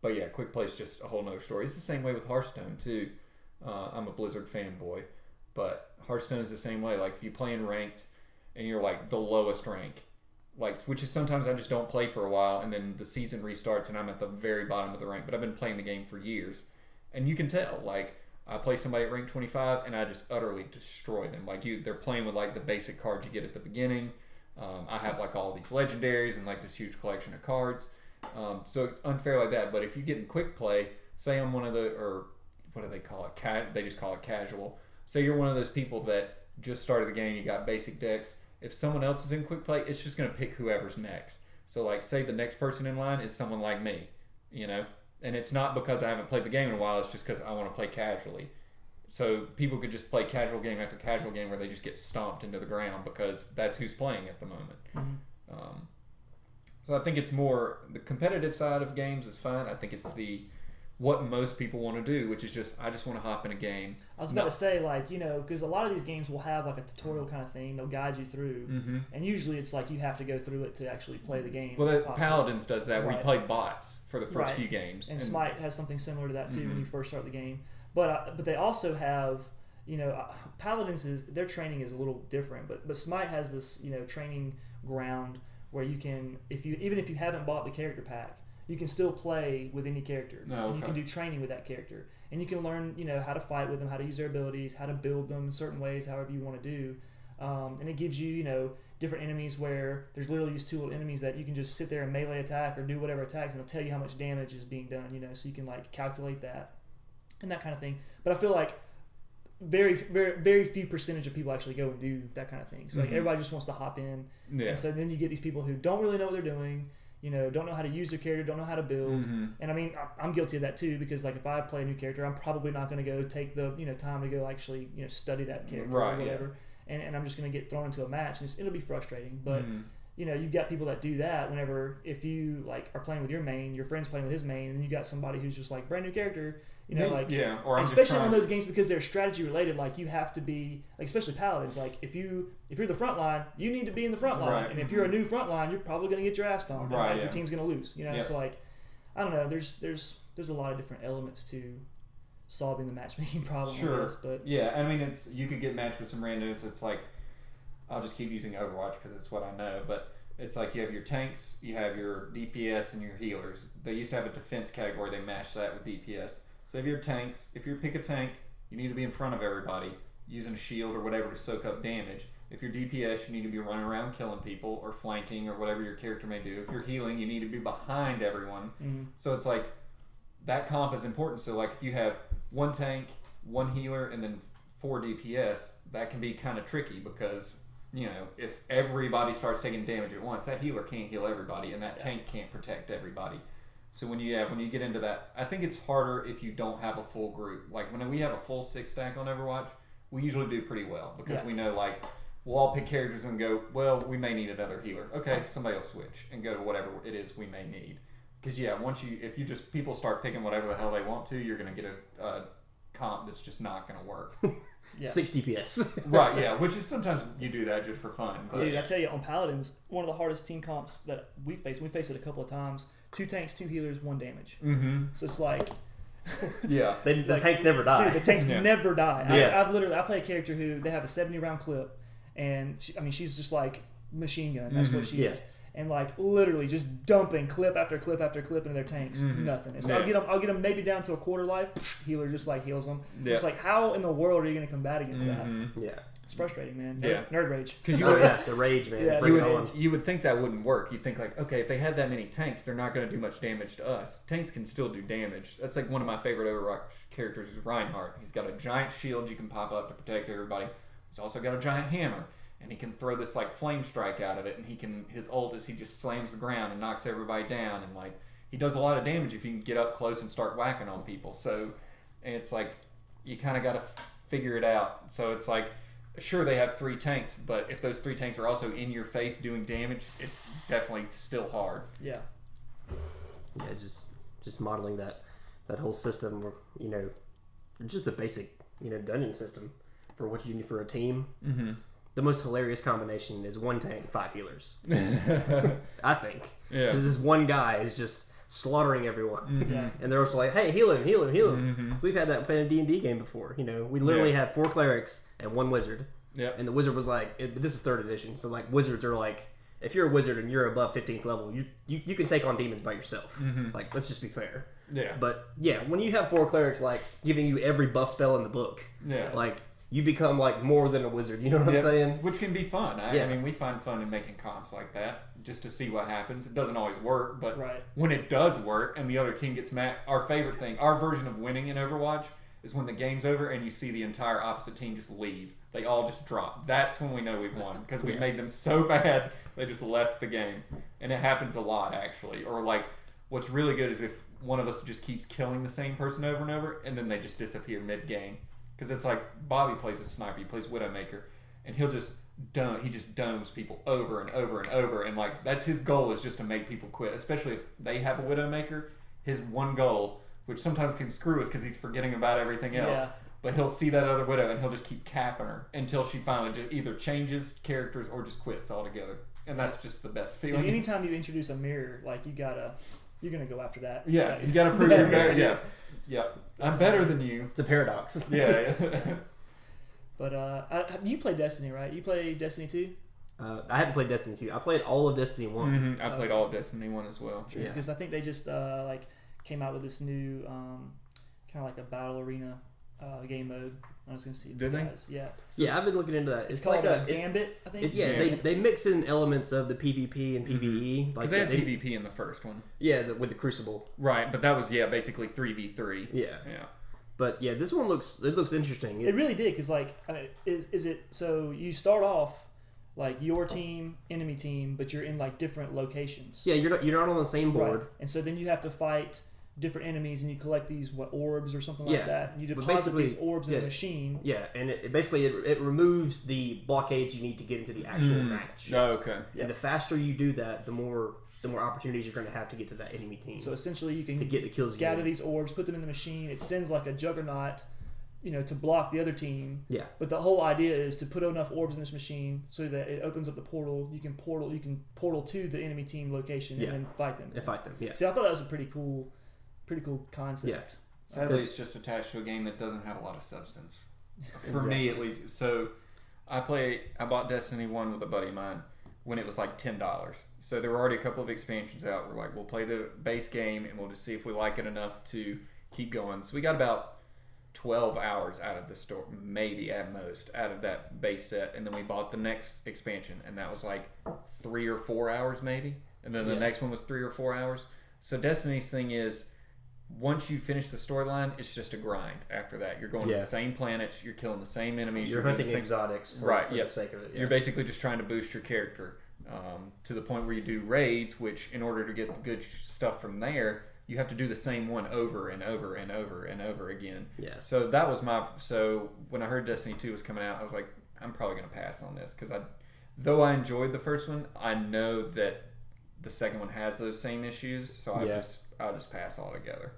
But yeah, quick play is just a whole nother story. It's the same way with Hearthstone too. I'm a Blizzard fanboy, but Hearthstone is the same way. Like if you play in ranked and you're like the lowest rank, like which is sometimes I just don't play for a while, and then the season restarts and I'm at the very bottom of the rank. But I've been playing the game for years, and you can tell. Like I play somebody at rank 25 and I just utterly destroy them. Like they're playing with like the basic cards you get at the beginning. I have like all these legendaries and like this huge collection of cards. So it's unfair like that. But if you get in quick play, say I'm one of the, or what do they call it? They just call it casual. Say you're one of those people that just started the game, you got basic decks. If someone else is in quick play, it's just going to pick whoever's next. So like say the next person in line is someone like me, and it's not because I haven't played the game in a while, it's just because I want to play casually. So people could just play casual game after casual game where they just get stomped into the ground because that's who's playing at the moment. So I think it's more the competitive side of games is fine. I think it's what most people want to do, which is just I just want to hop in a game. I was about to say, like, because a lot of these games will have like a tutorial kind of thing. They'll guide you through, and usually it's like you have to go through it to actually play the game. Well, possibly. Paladins does that. Right. We play bots for the first Right. few games, and Smite has something similar to that too when you first start the game. But they also have, Paladins their training is a little different. But Smite has this training ground where you can, even if you haven't bought the character pack, you can still play with any character. Oh, And you can okay. do training with that character. And you can learn, how to fight with them, how to use their abilities, how to build them in certain ways, however you want to do. And it gives you, different enemies where there's literally these two little enemies that you can just sit there and melee attack or do whatever attacks, and it'll tell you how much damage is being done, so you can like calculate that and that kind of thing. But I feel like very, very, very few percentage of people actually go and do that kind of thing. So like everybody just wants to hop in. Yeah. And so then you get these people who don't really know what they're doing, don't know how to use their character, don't know how to build. And I mean, I'm guilty of that too, because like if I play a new character, I'm probably not going to go take the time to go actually study that character Right, or whatever. And I'm just going to get thrown into a match, and it'll be frustrating. But you've got people that do that whenever, if you like are playing with your main, your friend's playing with his main, and you got somebody who's just like brand new character, or I'm especially on those games because they're strategy related, like you have to be, like especially paladins, like if you're the front line, you need to be in the front line, Right. and if you're a new front line, you're probably going to get your ass stomped, and, Right, like, yeah. your team's going to lose, Yeah. So like, I don't know, there's a lot of different elements to solving the matchmaking problem. Sure. I guess, but Yeah, I mean, you could get matched with some randos. It's like, I'll just keep using Overwatch because it's what I know, but it's like you have your tanks, you have your DPS, and your healers. They used to have a defense category. They matched that with DPS. So if you're tanks, if you pick a tank, you need to be in front of everybody using a shield or whatever to soak up damage. If you're DPS, you need to be running around killing people or flanking or whatever your character may do. If you're healing, you need to be behind everyone. mhm. So it's like that comp is important. So like if you have one tank, one healer, and then 4 DPS, that can be kind of tricky because if everybody starts taking damage at once, that healer can't heal everybody, and that tank can't protect everybody. So when you get into that, I think it's harder if you don't have a full group. Like when we have a full 6 stack on Overwatch, we usually do pretty well because we know like we'll all pick characters and go, well, we may need another healer. Okay, somebody will switch and go to whatever it is we may need. Because if you just people start picking whatever the hell they want to, you're gonna get a comp that's just not gonna work. Yeah. 6 DPS. Right? Yeah. Which is sometimes you do that just for fun. But Dude, I tell you, on Paladins, one of the hardest team comps that we faced it a couple of times. 2 tanks, 2 healers, 1 damage. Mm-hmm. So it's like, Yeah. The tanks never die. dude, the tanks Yeah. never die. Yeah. I play a character who they have a 70 round clip, and she's just like machine gun. That's what she Yeah. is. And like literally just dumping clip after clip after clip into their tanks. Nothing. And so Yeah. I'll get them maybe down to a quarter life. Healer just like heals them. Yeah. It's like, how in the world are you going to combat against that? Yeah. It's frustrating, man. Yeah. Nerd rage. Because Oh yeah, the rage, man. Yeah, Bring you it would- on. You would think that wouldn't work. You'd think like, okay, if they had that many tanks, they're not going to do much damage to us. Tanks can still do damage. That's like one of my favorite Overwatch characters is Reinhardt. He's got a giant shield you can pop up to protect everybody. He's also got a giant hammer, and he can throw this like flame strike out of it. And his ult is he just slams the ground and knocks everybody down, and like he does a lot of damage if you can get up close and start whacking on people. So it's like you kind of got to figure it out. So it's like. Sure, they have 3 tanks, but if those 3 tanks are also in your face doing damage, it's definitely still hard. Yeah. Yeah, just modeling that whole system, where, just the basic, dungeon system for what you need for a team. Mm-hmm. The most hilarious combination is 1 tank, 5 healers. I think. Yeah. Because this one guy is just slaughtering everyone. Yeah. And they're also like, hey, heal him. So we've had that playing a D&D game before. We literally Yeah. had 4 clerics and 1 wizard. Yeah. And the wizard was like, this is 3rd edition, so like wizards are like, if you're a wizard and you're above 15th level, you can take on demons by yourself. Like, let's just be fair. Yeah. But yeah, when you have 4 clerics like giving you every buff spell in the book, Yeah. like you become like more than a wizard. You know what I'm saying? Which can be fun. I Yeah. mean, we find fun in making comps like that just to see what happens. It doesn't always work, but Right. when it does work and the other team gets mad, our favorite thing, our version of winning in Overwatch is when the game's over and you see the entire opposite team just leave. They all just drop. That's when we know we've won because we made them so bad they just left the game. And it happens a lot, actually. Or like, what's really good is if one of us just keeps killing the same person over and over and then they just disappear mid-game. Because it's like Bobby plays a sniper, he plays Widowmaker, and he just domes people over and over and over, and like that's his goal is just to make people quit. Especially if they have a Widowmaker, his one goal, which sometimes can screw us because he's forgetting about everything else. Yeah. But he'll see that other Widow and he'll just keep capping her until she finally just either changes characters or just quits altogether. And that's just the best feeling. Dude, anytime you introduce a mirror, like you're gonna go after that. Yeah, you gotta prove you're better. Yeah, yeah. I'm better than you. It's a paradox. Yeah. But you play Destiny, right? You play Destiny 2? I haven't played Destiny 2. I played all of Destiny 1. I played all of Destiny 1 as well. Yeah. Because I think they just came out with this new kind of like a battle arena game mode. I was gonna see. Did they? Guys. Yeah. Yeah, I've been looking into that. It's called like Gambit, I think. They mix in elements of the PvP and PvE. Because they had PvP in the first one. Yeah, with the Crucible. Right, but that was, basically 3v3. Yeah. Yeah. But yeah, this one looks interesting. It really did, because like, I mean, is it so you start off like your team, enemy team, but you're in like different locations. Yeah, you're not on the same board. Right. And so then you have to fight different enemies, and you collect these orbs or something Yeah. like that. And you But deposit basically- these orbs in yeah. a machine. Yeah, and it basically it removes the blockades you need to get into the actual match. Oh, okay. And the faster you do that, the more opportunities you're going to have to get to that enemy team. So essentially, you can to get the kills you gather need. these orbs, put them in the machine. It sends like a juggernaut, to block the other team. Yeah. But the whole idea is to put enough orbs in this machine so that it opens up the portal. You can portal to the enemy team location Yeah. and then fight them. And fight them. Yeah. See, I thought that was a pretty cool concept. Yeah. Sadly, it's just attached to a game that doesn't have a lot of substance. For me, at least. So, I bought Destiny 1 with a buddy of mine when it was like $10. So, there were already a couple of expansions out. We're like, we'll play the base game and we'll just see if we like it enough to keep going. So, we got about 12 hours out of the store, maybe at most, out of that base set. And then we bought the next expansion, and that was like 3 or 4 hours, maybe. And then the next one was 3 or 4 hours. So, Destiny's thing is, once you finish the storyline, it's just a grind after that. You're going to the same planets, you're killing the same enemies. You're doing hunting the same, exotics for yeah. the sake of it. Yeah. You're basically just trying to boost your character to the point where you do raids, which in order to get the good stuff from there, you have to do the same one over and over and over and over again. Yeah. So that was so when I heard Destiny 2 was coming out, I was like, I'm probably going to pass on this because though I enjoyed the first one, I know that the second one has those same issues, so I'll just pass altogether.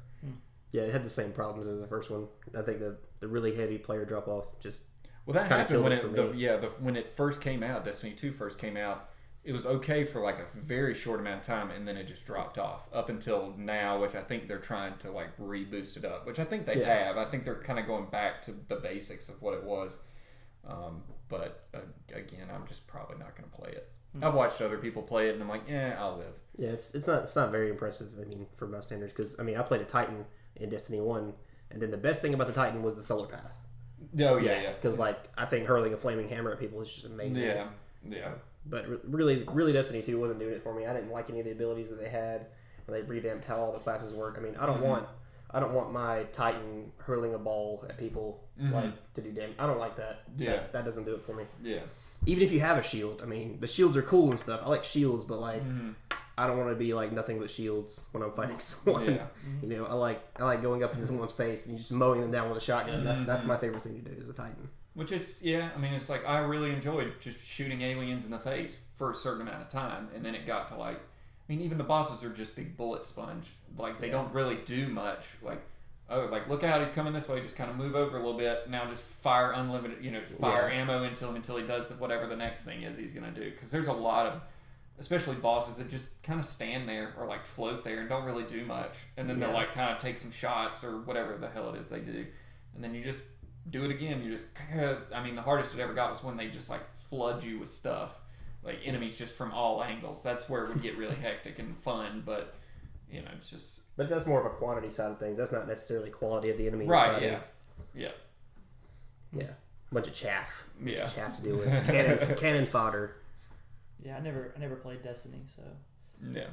Yeah, it had the same problems as the first one. I think the really heavy player drop off just Well, that kinda happened when killed it for me. when it first came out. Destiny 2 first came out. It was okay for like a very short amount of time, and then it just dropped off up until now, which I think they're trying to like reboost it up. Which I think they have. I think they're kind of going back to the basics of what it was. But again, I'm just probably not going to play it. I've watched other people play it, and I'm like, I'll live. Yeah, it's not very impressive. I mean, for my standards, because I mean, I played a Titan in Destiny 1, and then the best thing about the Titan was the solar path. Oh yeah. Because like I think hurling a flaming hammer at people is just amazing. Yeah. But really, Destiny 2 wasn't doing it for me. I didn't like any of the abilities that they had. They revamped how all the classes work. I mean, I don't want my Titan hurling a ball at people like to do damage. I don't like that. Yeah. That doesn't do it for me. Yeah. Even if you have a shield, I mean, the shields are cool and stuff. I like shields, but like, I don't want to be like nothing but shields when I'm fighting someone. Yeah. I like going up into someone's face and just mowing them down with a shotgun. That's my favorite thing to do is a Titan. Which it's it's like I really enjoyed just shooting aliens in the face for a certain amount of time, and then it got to like, I mean, even the bosses are just big bullet sponge. Like they don't really do much. Like, oh, like look out, he's coming this way. Just kind of move over a little bit. Now just fire unlimited, just fire ammo into him until he does whatever the next thing is he's gonna do. Because there's a lot of, especially bosses that just kind of stand there or like float there and don't really do much, and then they'll like kind of take some shots or whatever the hell it is they do, and then you just do it again. You just, I mean, the hardest it ever got was when they just like flood you with stuff, like enemies just from all angles. That's where it would get really hectic and fun, but it's just. But that's more of a quantity side of things. That's not necessarily quality of the enemy. Right? Yeah. Yeah. Bunch of chaff. Yeah. Chaff to deal with. Cannon fodder. Yeah, I never played Destiny, so. Yeah.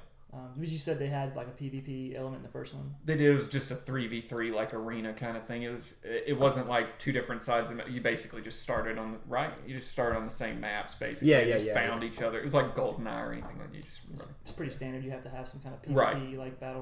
But you said they had like a PvP element in the first one. They did. It was just a 3v3 like arena kind of thing. It wasn't like two different sides. You basically just started on you just started on the same maps basically. You just found each other. It was like GoldenEye or anything like you just. It's pretty standard. You have to have some kind of PvP like battle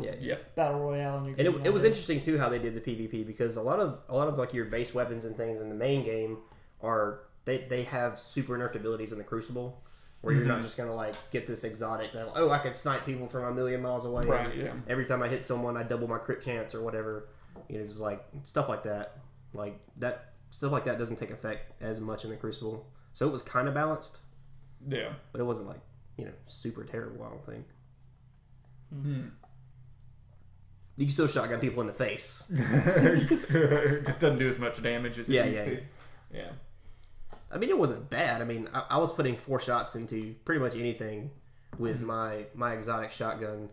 royale in your game. And it was interesting too how they did the PvP because a lot of like your base weapons and things in the main game are they have super inert abilities in the Crucible. Where you're not just gonna like get this exotic that I can snipe people from a million miles away. Right. Yeah. Every time I hit someone, I double my crit chance or whatever. Just like stuff like that. Like that stuff like that doesn't take effect as much in the Crucible. So it was kind of balanced. Yeah. But it wasn't like super terrible. I don't think. You can still shotgun people in the face. Just doesn't do as much damage as it used to. Yeah. I mean, it wasn't bad. I mean, I was putting 4 shots into pretty much anything with my exotic shotgun,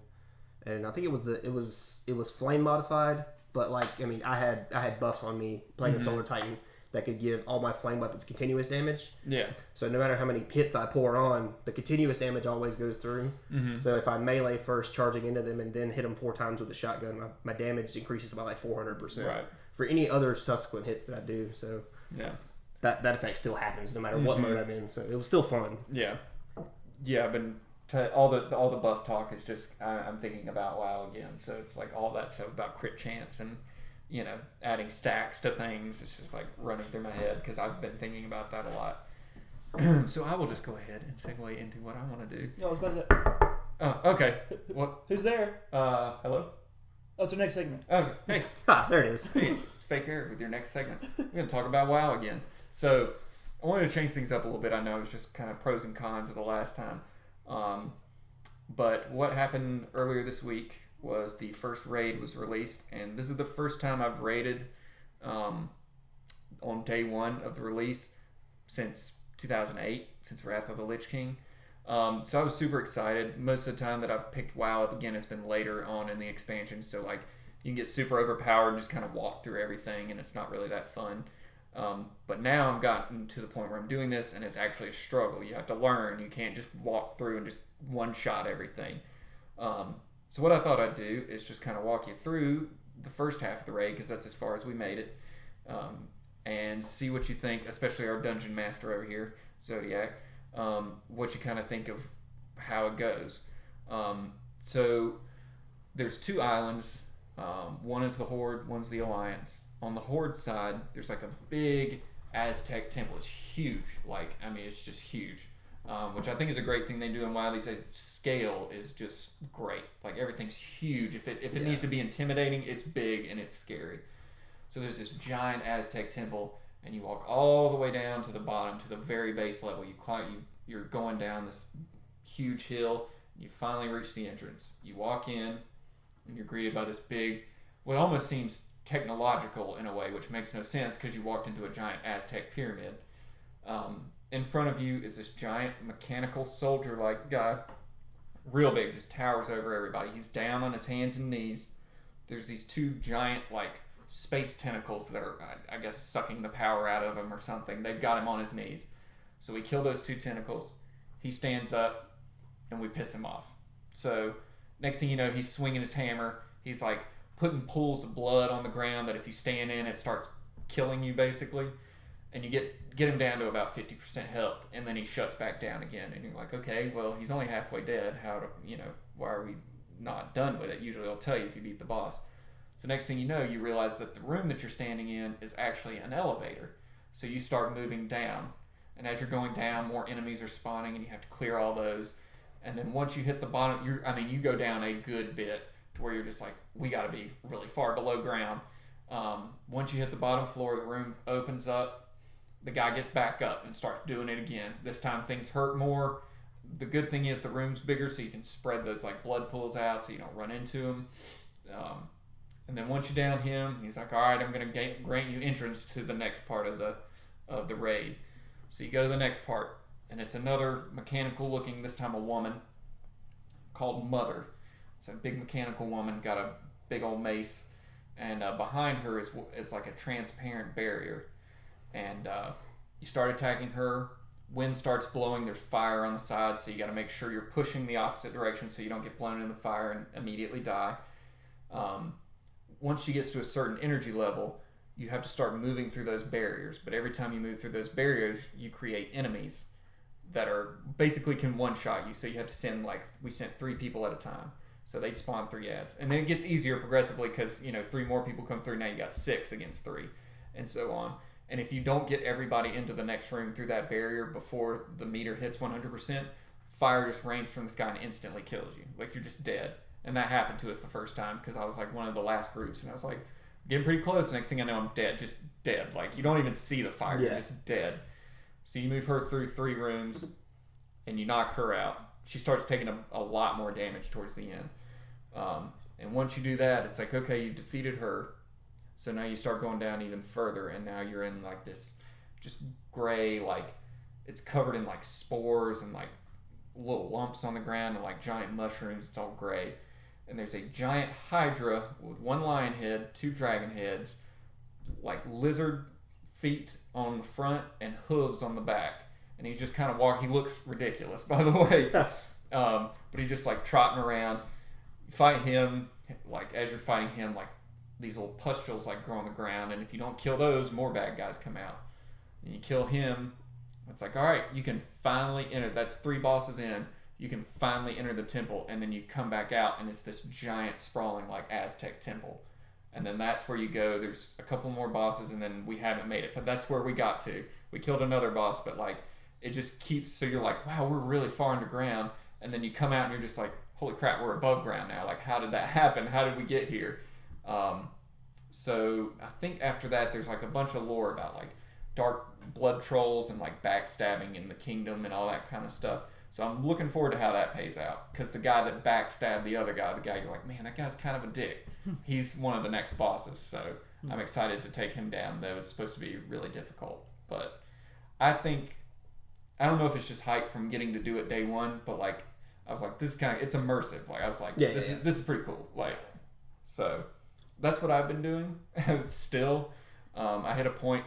and I think it was flame modified. But like, I mean, I had buffs on me playing a Solar Titan that could give all my flame weapons continuous damage. Yeah. So no matter how many hits I pour on, the continuous damage always goes through. So if I melee first, charging into them, and then hit them 4 times with the shotgun, my damage increases by like 400%. Right. For any other subsequent hits that I do. So yeah. That effect still happens no matter what mode I'm in, so it was still fun. Yeah, I've been all the buff talk is just I'm thinking about WoW again. So it's like all that stuff about crit chance and adding stacks to things. It's just like running through my head because I've been thinking about that a lot. So I will just go ahead and segue into what I want to do. I was about to. Oh, okay. What? Who's there? Hello. Oh, it's our next segment. Okay. Hey. There it is. Hey, it's Fake Eric with your next segment. We're going to talk about WoW again. So, I wanted to change things up a little bit. I know it was just kind of pros and cons of the last time. But what happened earlier this week was the first raid was released, and this is the first time I've raided on day one of the release since 2008, since Wrath of the Lich King. So I was super excited. Most of the time that I've picked WoW up again, it's been later on in the expansion, so like you can get super overpowered and just kind of walk through everything, and it's not really that fun. But now I've gotten to the point where I'm doing this, and it's actually a struggle. You have to learn. You can't just walk through and just one-shot everything. So what I thought I'd do is just kind of walk you through the first half of the raid, because that's as far as we made it, and see what you think, especially our dungeon master over here, Zodiac, what you kind of think of how it goes. So there's two islands. One is the Horde, one's the Alliance. On the Horde side, there's like a big Aztec temple. It's huge. It's just huge. Which I think is a great thing they do in WoW. They say scale is just great. Like everything's huge. If it needs to be intimidating, it's big and it's scary. So there's this giant Aztec temple, and you walk all the way down to the bottom, to the very base level. You're going down this huge hill. And you finally reach the entrance. You walk in, and you're greeted by this big, what almost seems technological in a way, which makes no sense because you walked into a giant Aztec pyramid. In front of you is this giant mechanical soldier-like guy, real big, just towers over everybody. He's down on his hands and knees. There's these two giant, space tentacles that are, I guess, sucking the power out of him or something. They've got him on his knees. So we kill those two tentacles. He stands up, and we piss him off. So next thing you know, he's swinging his hammer. He's, putting pools of blood on the ground that if you stand in, it starts killing you, basically. And you get him down to about 50% health, and then he shuts back down again. And you're like, okay, well, he's only halfway dead. Why are we not done with it? Usually I'll tell you if you beat the boss. So next thing you know, you realize that the room that you're standing in is actually an elevator. So you start moving down. And as you're going down, more enemies are spawning, and you have to clear all those. And then once you hit the bottom, you go down a good bit to where you're just like, we got to be really far below ground. Once you hit the bottom floor, the room opens up. The guy gets back up and starts doing it again. This time things hurt more. The good thing is the room's bigger, so you can spread those blood pools out so you don't run into him. And then once you down him, he's like, all right, I'm going to grant you entrance to the next part of the raid. So you go to the next part, and it's another mechanical looking, this time a woman, called Mother. It's a big mechanical woman, got a big old mace, and behind her is like a transparent barrier. And you start attacking her. Wind starts blowing. There's fire on the side, so you got to make sure you're pushing the opposite direction so you don't get blown in the fire and immediately die. Once she gets to a certain energy level, you have to start moving through those barriers. But every time you move through those barriers, you create enemies that are basically can one-shot you. So you have to send we sent 3 people at a time. So they'd spawn 3 ads. And then it gets easier progressively because, 3 more people come through. Now you got 6 against 3 and so on. And if you don't get everybody into the next room through that barrier before the meter hits 100%, fire just rains from the sky and instantly kills you. You're just dead. And that happened to us the first time because I was one of the last groups. And I was getting pretty close. Next thing I know, I'm dead. Just dead. You don't even see the fire. Yeah. You're just dead. So you move her through 3 rooms and you knock her out. She starts taking a lot more damage towards the end. And once you do that, it's okay, you've defeated her. So now you start going down even further, and now you're in this just gray, it's covered in spores and little lumps on the ground and giant mushrooms. It's all gray. And there's a giant hydra with 1 lion head, 2 dragon heads, lizard feet on the front and hooves on the back. And he's just kind of walking. He looks ridiculous, by the way. But he's just trotting around. You fight him, as you're fighting him, these little pustules grow on the ground, and if you don't kill those, more bad guys come out. And you kill him, it's all right, you can finally enter. That's 3 bosses in, you can finally enter the temple, and then you come back out, and it's this giant, sprawling, like, Aztec temple. And then that's where you go. There's a couple more bosses, and then we haven't made it. But that's where we got to. We killed another boss, but, like, it just keeps... So you're like, wow, we're really far underground. And then you come out, and you're just like, holy crap, we're above ground now. Like, how did that happen? How did we get here? So I think after that, there's, like, a bunch of lore about, like, dark blood trolls and, like, backstabbing in the kingdom and all that kind of stuff. So I'm looking forward to how that pays out. Because the guy that backstabbed the other guy, the guy you're like, man, that guy's kind of a dick. He's one of the next bosses. So I'm excited to take him down, though it's supposed to be really difficult. But I think, I don't know if it's just hype from getting to do it day one, but, like, I was like, this is kind of, it's immersive. Like, I was like, this is pretty cool. Like, so that's what I've been doing. Still, I hit a point,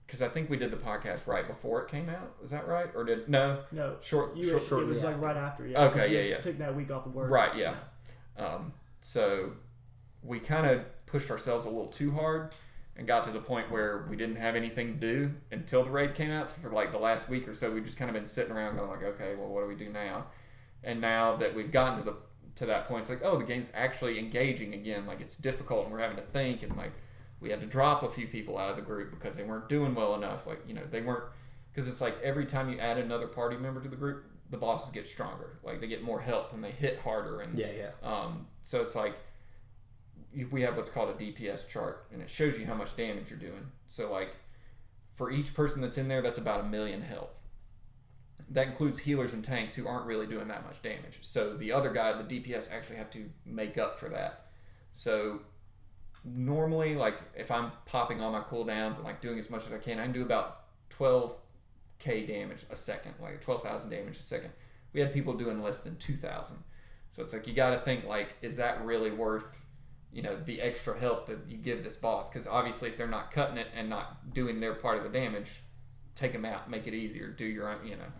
because I think we did the podcast right before it came out. Is that right? Or did no? Short. It was like right after. Yeah. Okay. You took that week off of work. Right. Yeah. So we kind of pushed ourselves a little too hard and got to the point where we didn't have anything to do until the raid came out. So for like the last week or so, we've just kind of been sitting around going like, okay, well, what do we do now? And now that we've gotten to that point, it's like, oh, the game's actually engaging again. Like, it's difficult, and we're having to think, and like, we had to drop a few people out of the group because they weren't doing well enough. Like, you know, they weren't, because it's like every time you add another party member to the group, the bosses get stronger. Like, they get more health and they hit harder. And so it's like, we have what's called a DPS chart, and it shows you how much damage you're doing. So like, for each person that's in there, that's about 1 million health. That includes healers and tanks who aren't really doing that much damage. So the other guy, the DPS, actually have to make up for that. So normally, like, if I'm popping all my cooldowns and like doing as much as I can do about 12k damage a second, like 12,000 damage a second. We had people doing less than 2,000. So it's like, you got to think, like, is that really worth, you know, the extra help that you give this boss? Because obviously, if they're not cutting it and not doing their part of the damage, take them out, make it easier, do your own, you know.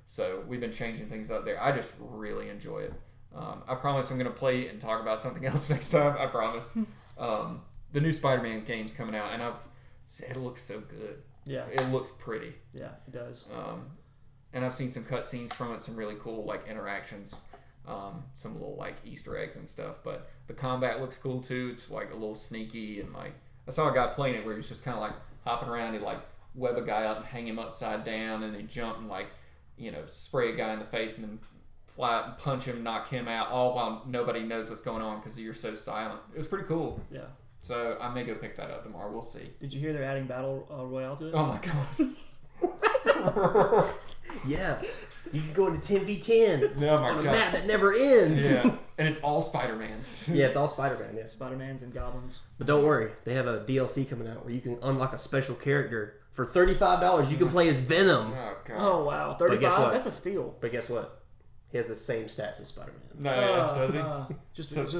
So we've been changing things up there. I just really enjoy it. I promise I'm going to play and talk about something else next time. I promise. The new Spider-Man game's coming out, and I've said it looks so good. Yeah. It looks pretty. Yeah, it does. And I've seen some cutscenes from it, some really cool, like, interactions, some little, like, Easter eggs and stuff. But the combat looks cool, too. It's, like, a little sneaky, and, like, I saw a guy playing it where he's just kind of, like, hopping around. He, like, web a guy up and hang him upside down, and then jump and, like, you know, spray a guy in the face and then fly, punch him, knock him out, all while nobody knows what's going on because you're so silent. It was pretty cool. Yeah. So I may go pick that up tomorrow. We'll see. Did you hear they're adding Battle Royale to it? Oh my god. Yeah. You can go into 10v10 Oh my on a god. map that never ends. Yeah. And it's all Spider-Mans. Yeah, it's all Spider-Man, yeah. Spider-Mans and Goblins. But don't worry, they have a DLC coming out where you can unlock a special character. For $35, you can play as Venom. Oh god. Oh wow, But guess 35? what? That's a steal. But guess what? He has the same stats as Spider-Man. No, does he?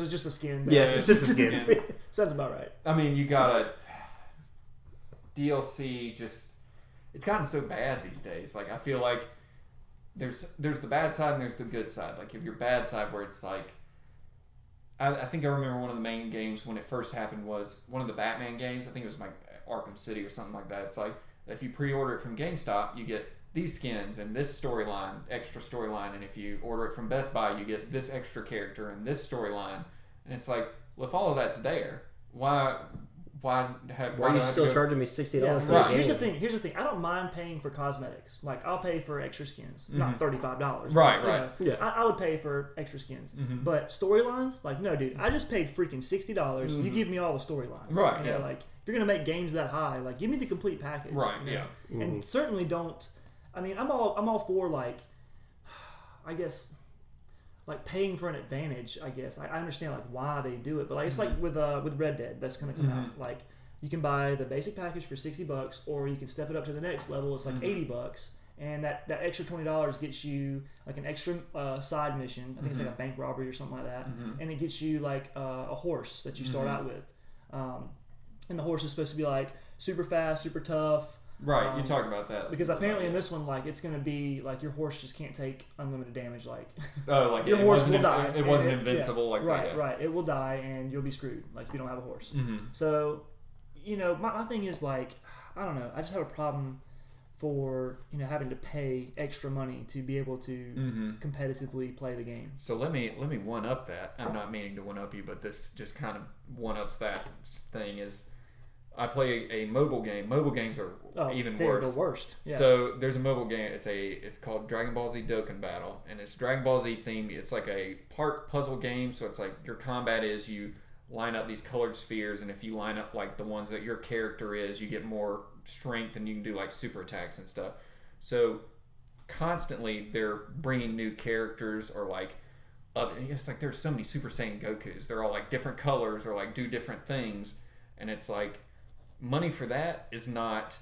Just a skin. Yeah, it's just a skin. Sounds about right. I mean, you gotta DLC. Just, it's gotten so bad these days. Like, I feel like there's the bad side and there's the good side. Like, if your bad side, where it's like, I think I remember one of the main games when it first happened was one of the Batman games. I think it was like Arkham City or something like that. It's like, if you pre-order it from GameStop, you get these skins and this storyline, extra storyline, and if you order it from Best Buy, you get this extra character and this storyline. And it's like, well, if all of that's there, why Why are you still charging me $60 Yeah, for a game? Here's the thing. I don't mind paying for cosmetics. Like, I'll pay for extra skins, not $35. Right, but, right. You know, Yeah. I would pay for extra skins. But storylines, like, no, dude. I just paid freaking $60. You give me all the storylines. Right, You know, yeah. like, if you're gonna make games that high, like, give me the complete package. Right, you know? yeah. And certainly don't. I mean, I'm all for, like, I guess, like, paying for an advantage. I guess I understand, like, why they do it, but like, it's like with Red Dead that's gonna come out. Like, you can buy the basic package for $60, or you can step it up to the next level. It's like $80, and that extra $20 gets you like an extra side mission. I think it's like a bank robbery or something like that, and it gets you like a horse that you start out with, and the horse is supposed to be like super fast, super tough. Right, you talk about that. Because apparently in this one, like, it's going to be like your horse just can't take unlimited damage. Like, like your horse will die. It wasn't invincible like right, that. Right. It will die, and you'll be screwed. Like, if you don't have a horse. So, you know, my thing is, like, I don't know. I just have a problem for having to pay extra money to be able to competitively play the game. So let me one up that. I'm not meaning to one up you, but this just kind of one ups that thing. Is I play a mobile game. Mobile games are even they're worse. The worst. Yeah. So there's a mobile game. It's called Dragon Ball Z Dokkan Battle, and it's Dragon Ball Z themed. It's like a part puzzle game. So it's like your combat is you line up these colored spheres, and if you line up like the ones that your character is, you get more strength and you can do like super attacks and stuff. So constantly they're bringing new characters or like it's like there's so many Super Saiyan Gokus. They're all like different colors or like do different things, and it's like money for that is not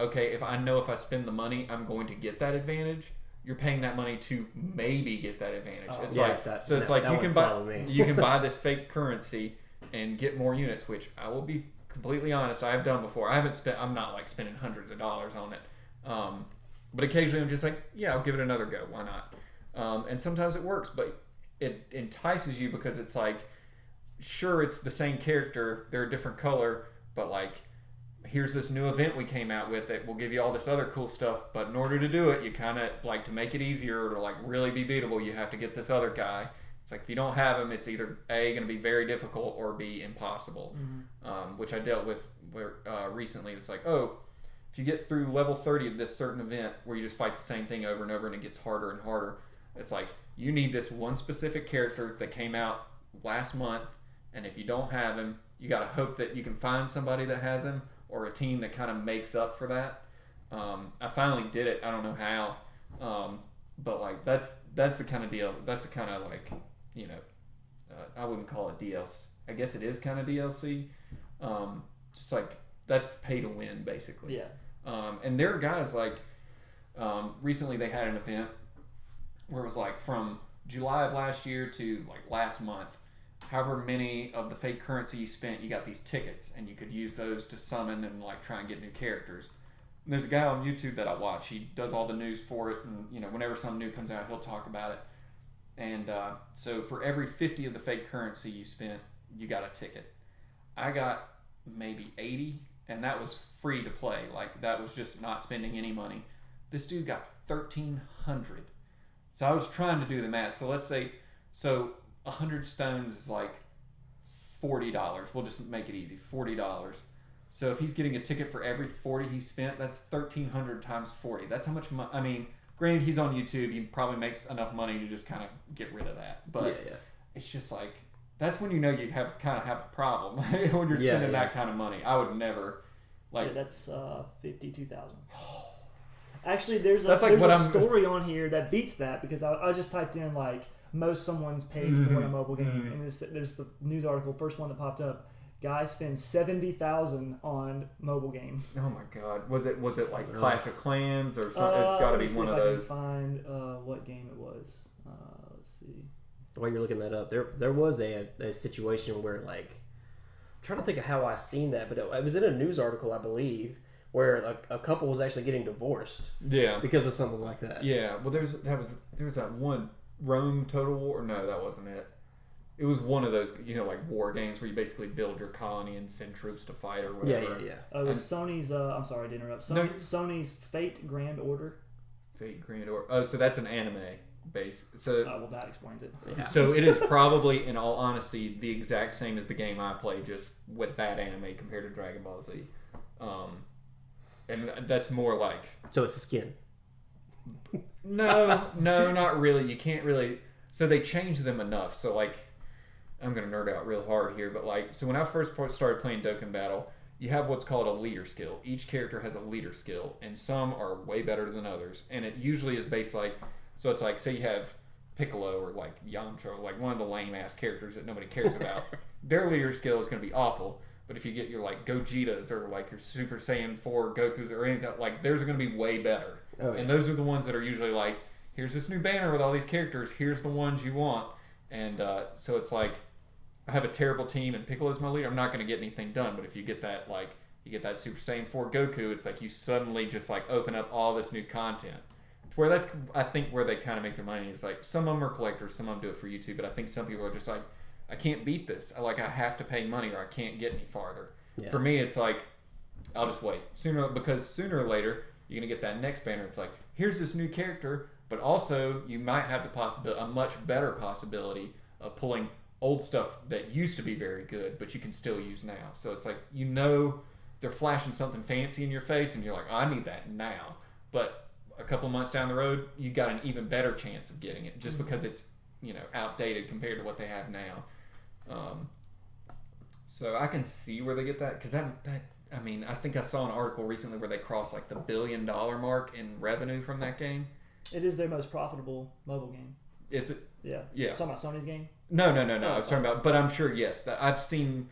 okay. If I know if I spend the money I'm going to get that advantage, you're paying that money to maybe get that advantage. It's like you can buy this fake currency and get more units, which I will be completely honest, I have done before. I'm not like spending hundreds of dollars on it, but occasionally I'm just like, yeah, I'll give it another go. Why not? And sometimes it works, but it entices you because it's like, sure, it's the same character, they're a different color, but like, here's this new event we came out with that will give you all this other cool stuff, but in order to do it, you kind of like to make it easier or like really be beatable, you have to get this other guy. It's like if you don't have him, it's either A, going to be very difficult or B, impossible. Which I dealt with recently. It's like, oh, if you get through level 30 of this certain event where you just fight the same thing over and over and it gets harder and harder, it's like you need this one specific character that came out last month, and if you don't have him, you got to hope that you can find somebody that has him or a team that kind of makes up for that. I finally did it. I don't know how, but like that's the kind of deal. That's the kind of like, I wouldn't call it DLC. I guess it is kind of DLC. Just like that's pay to win basically. Yeah. And there are guys like recently they had an event where it was like from July of last year to like last month. However many of the fake currency you spent, you got these tickets, and you could use those to summon and like try and get new characters. And there's a guy on YouTube that I watch. He does all the news for it, and whenever something new comes out, he'll talk about it. And so for every 50 of the fake currency you spent, you got a ticket. I got maybe 80, and that was free to play. Like that was just not spending any money. This dude got 1,300. So I was trying to do the math. So let's say 100 stones is like $40. We'll just make it easy. $40. So if he's getting a ticket for every 40 he spent, that's 1,300 times 40. That's how much money. I mean, granted, he's on YouTube. He probably makes enough money to just kind of get rid of that. But it's just like, that's when you know you have a problem when you're spending that kind of money. I would never that's 52,000. Actually, there's a story on here that beats that because I just typed in like most someone's paid for a mobile game, and there's the news article, first one that popped up. Guy spends $70,000 on mobile game. Oh my god! Was it like Clash of Clans or something? It's got to be one of those. I can find what game it was. Let's see. While you're looking that up, there was a situation where like I'm trying to think of how I seen that, but it was in a news article, I believe, where a couple was actually getting divorced. Yeah. Because of something like that. Yeah. Well, there was that one Rome Total War. No, that wasn't it. It was one of those, like war games where you basically build your colony and send troops to fight or whatever. Yeah. It was Sony's. I'm sorry to interrupt. Sony's Fate Grand Order. Fate Grand Order. Oh, so that's an anime base. So well, that explains it. Yeah. So it is probably, in all honesty, the exact same as the game I play, just with that anime compared to Dragon Ball Z. And that's more like. So it's skin. No, not really. You can't really. So they changed them enough. So like. I'm going to nerd out real hard here, but like, so when I first started playing Dokkan Battle, you have what's called a leader skill. Each character has a leader skill, and some are way better than others. And it usually is based like, so it's like, say you have Piccolo or like Yamcha, like one of the lame ass characters that nobody cares about. Their leader skill is going to be awful. But if you get your like Gogetas or like your Super Saiyan 4 Gokus or anything, like theirs are going to be way better. Oh, yeah. And those are the ones that are usually like, here's this new banner with all these characters. Here's the ones you want. And so it's like, I have a terrible team and Piccolo's my leader, I'm not going to get anything done. But if you get that Super Saiyan 4 Goku, it's like you suddenly just like open up all this new content. To where that's, I think, where they kind of make their money. It's like some of them are collectors, some of them do it for YouTube, but I think some people are just like, I can't beat this. I have to pay money or I can't get any farther. Yeah. For me, it's like, I'll just wait. Sooner or later, you're gonna get that next banner. It's like, here's this new character, but also you might have the possibility, a much better possibility of pulling old stuff that used to be very good, but you can still use now. So it's like, they're flashing something fancy in your face, and you're like, oh, I need that now. But a couple of months down the road, you got an even better chance of getting it, just because it's outdated compared to what they have now. So I can see where they get that, because I think I saw an article recently where they crossed like the $1 billion mark in revenue from that game. It is their most profitable mobile game. Is it? Yeah. Yeah. You're talking about Sony's game? No. I was talking about, but I'm sure, yes. That I've seen,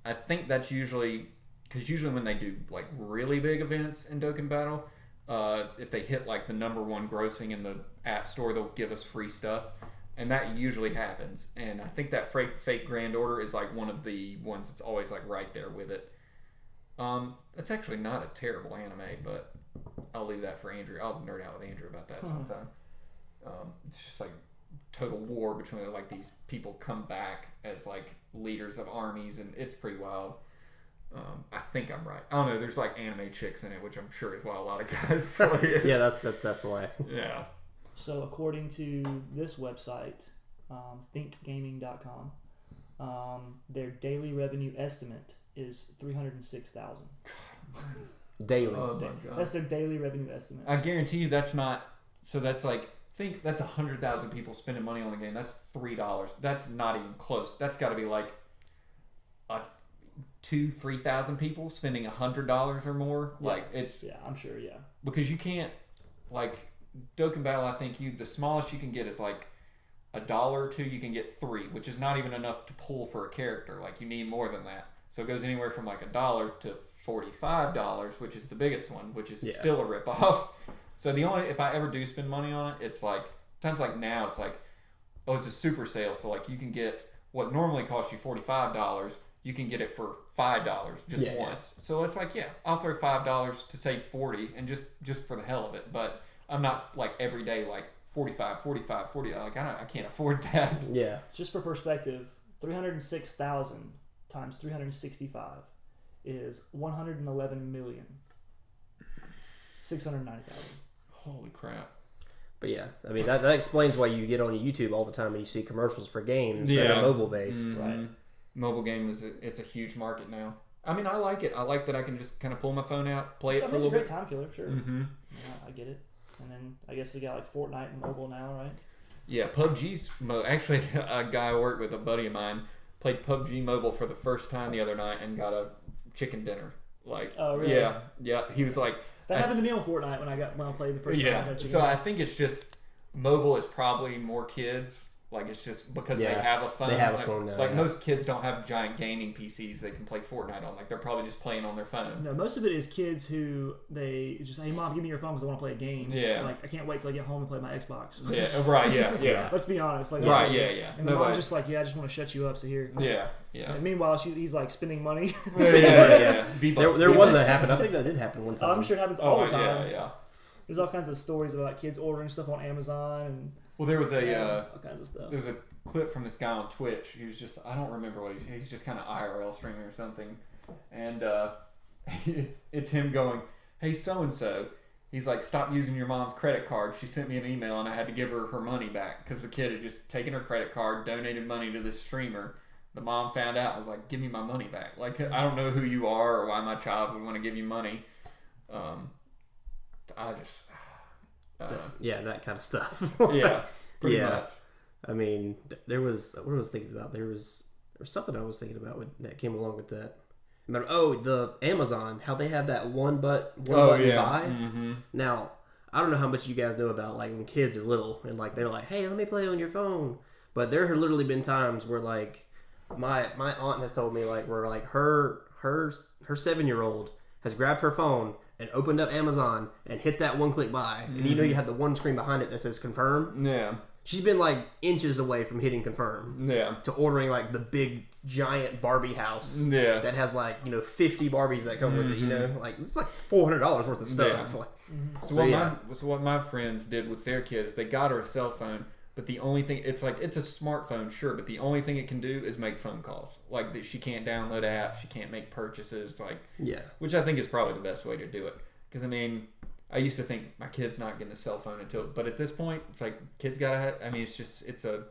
I think that's usually, because usually when they do like really big events in Dokkan Battle, if they hit like the #1 grossing in the App Store, they'll give us free stuff. And that usually happens. And I think that Fate Grand Order is like one of the ones that's always like right there with it. That's actually not a terrible anime, but I'll leave that for Andrew. I'll nerd out with Andrew about that sometime. It's just like total war between like these people come back as like leaders of armies, and it's pretty wild. I think I'm right. I don't know. There's like anime chicks in it, which I'm sure is why a lot of guys play it. Yeah, that's why. Yeah. So according to this website, thinkgaming.com, their daily revenue estimate is $306,000. Daily. Oh my God. That's their daily revenue estimate. I guarantee you that's not. So that's like, think that's 100,000 people spending money on the game. That's $3. That's not even close. That's got to be like 2,000-3,000 people spending $100 or more. Yeah. Like it's I'm sure. Yeah. because you can't like Dokkan Battle. I think the smallest you can get is like $1 or $2. You can get 3, which is not even enough to pull for a character. Like you need more than that. So it goes anywhere from like $1 to $45, which is the biggest one, which is still a ripoff. So if I ever do spend money on it, it's like times like now it's like, oh, it's a super sale. So like you can get what normally costs you $45, you can get it for $5 just once. So it's like, I'll throw $5 to save $40 and just for the hell of it. But I'm not like every day like 45, 40. Like I can't afford that. Yeah. Just for perspective, 306,000 times 365 is 111,690,000. Holy crap. But yeah, I mean that explains why you get on YouTube all the time and you see commercials for games that are mobile based. Mm-hmm. Right. Mobile game it's a huge market now. I mean, I like it. I like that I can just kind of pull my phone out, play it for a It's little a great bit. time killer, sure. Mm-hmm. Yeah, I get it. And then I guess they got like Fortnite and mobile now, right? Yeah, PUBG's actually a guy I worked with, a buddy of mine, played PUBG Mobile for the first time the other night and got a chicken dinner. Like, oh really? Yeah. He was like, that happened to me on Fortnite when I played the first time. I had chicken so dinner. I think it's just mobile is probably more kids. Like it's just because they have a phone. They have a like, phone now. Like most kids don't have giant gaming PCs they can play Fortnite on. Like they're probably just playing on their phone. No, most of it is kids who they just, hey mom, give me your phone because I want to play a game. Yeah. Like I can't wait till I get home and play my Xbox. Yeah. Right. Yeah. Let's be honest. Like Right. that's what it is. Yeah. And the mom's just like, I just want to shut you up. So here. Yeah. And meanwhile, he's like spending money. Yeah. There was that happened. I think that did happen one time. I'm sure it happens all the time. Yeah. There's all kinds of stories about kids ordering stuff on Amazon and Well, there was all kinds of stuff. There was a clip from this guy on Twitch. He was just, I don't remember what he's just kind of IRL streaming or something. And it's him going, hey, so-and-so. He's like, stop using your mom's credit card. She sent me an email and I had to give her money back because the kid had just taken her credit card, donated money to this streamer. The mom found out and was like, give me my money back. Like, I don't know who you are or why my child would want to give you money. Yeah, that kind of stuff. Yeah, pretty much. I mean, there was what I was thinking about. There was something I was thinking about that came along with that. Remember, the Amazon, how they had that one button buy. Mm-hmm. Now, I don't know how much you guys know about like when kids are little and like they're like, hey, let me play on your phone. But there have literally been times where like my aunt has told me like where like her 7-year-old has grabbed her phone and opened up Amazon and hit that one-click buy. And you know you have the one screen behind it that says confirm. Yeah. She's been like inches away from hitting confirm. Yeah. To ordering like the big giant Barbie house. Yeah. That has like, 50 Barbies that come with it, Like it's like $400 worth of stuff. Yeah. Like, So what my friends did with their kids, they got her a cell phone, but the only thing, it's like, it's a smartphone, sure, but the only thing it can do is make phone calls. Like, she can't download apps, she can't make purchases, like, yeah. which I think is probably the best way to do it. Because, I mean, I used to think my kid's not getting a cell phone but at this point, it's like kids gotta have. I mean, it's a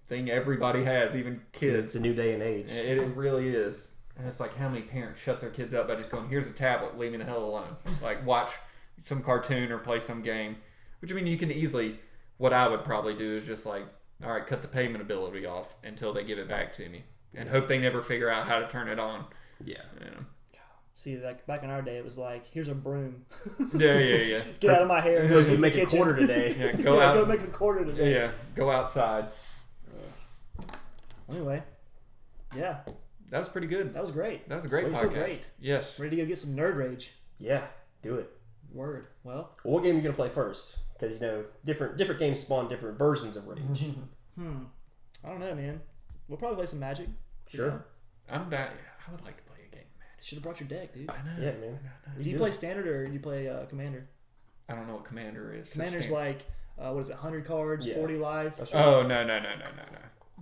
thing everybody has, even kids. It's a new day and age. It really is. And it's like how many parents shut their kids up by just going, here's a tablet, leave me the hell alone. Like watch some cartoon or play some game. Which, I mean, you can easily, what I would probably do is just like, all right, cut the payment ability off until they give it back to me. And hope they never figure out how to turn it on. Yeah. You know? See, like back in our day, it was like, here's a broom. Yeah. Get out of my hair. Go make a quarter today. Yeah, go make a quarter today. Yeah, go outside. Anyway, yeah, That was pretty good. that was great. That was a great I podcast. feel great. Yes. Ready to go get some nerd rage. Yeah, do it. Word. Well, What game are you gonna play first? Because different games spawn different versions of Rage. I don't know, man. We'll probably play some Magic. Sure. I'm back. I would like to play a game, man. Should have brought your deck, dude. I know. Yeah, man. Do you play Standard or do you play Commander? I don't know what Commander is. Commander's like, what is it, 100 cards, Yeah. 40 life? That's right. Oh, no.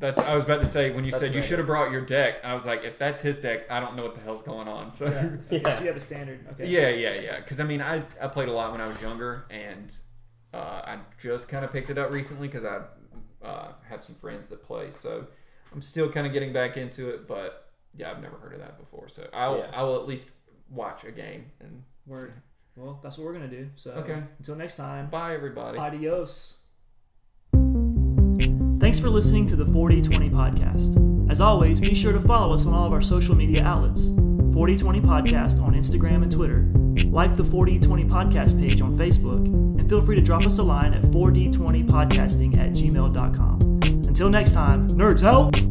I was about to say, when you That's said you right. should have brought your deck, I was like, if that's his deck, I don't know what the hell's going on. So Yeah. Okay, Yeah. so you have a Standard. Okay. yeah. Because, I mean, I played a lot when I was younger, and I just kind of picked it up recently because I have some friends that play. So I'm still kind of getting back into it, but yeah, I've never heard of that before. So I will at least watch a game. And Word. Well, that's what we're going to do. So Okay. until next time, bye, everybody. adios. Thanks for listening to the 4020 Podcast. As always, be sure to follow us on all of our social media outlets. 4020 Podcast on Instagram and Twitter. Like the 4020 Podcast page on Facebook. And feel free to drop us a line at 4d20podcasting@gmail.com. Until next time, nerds out!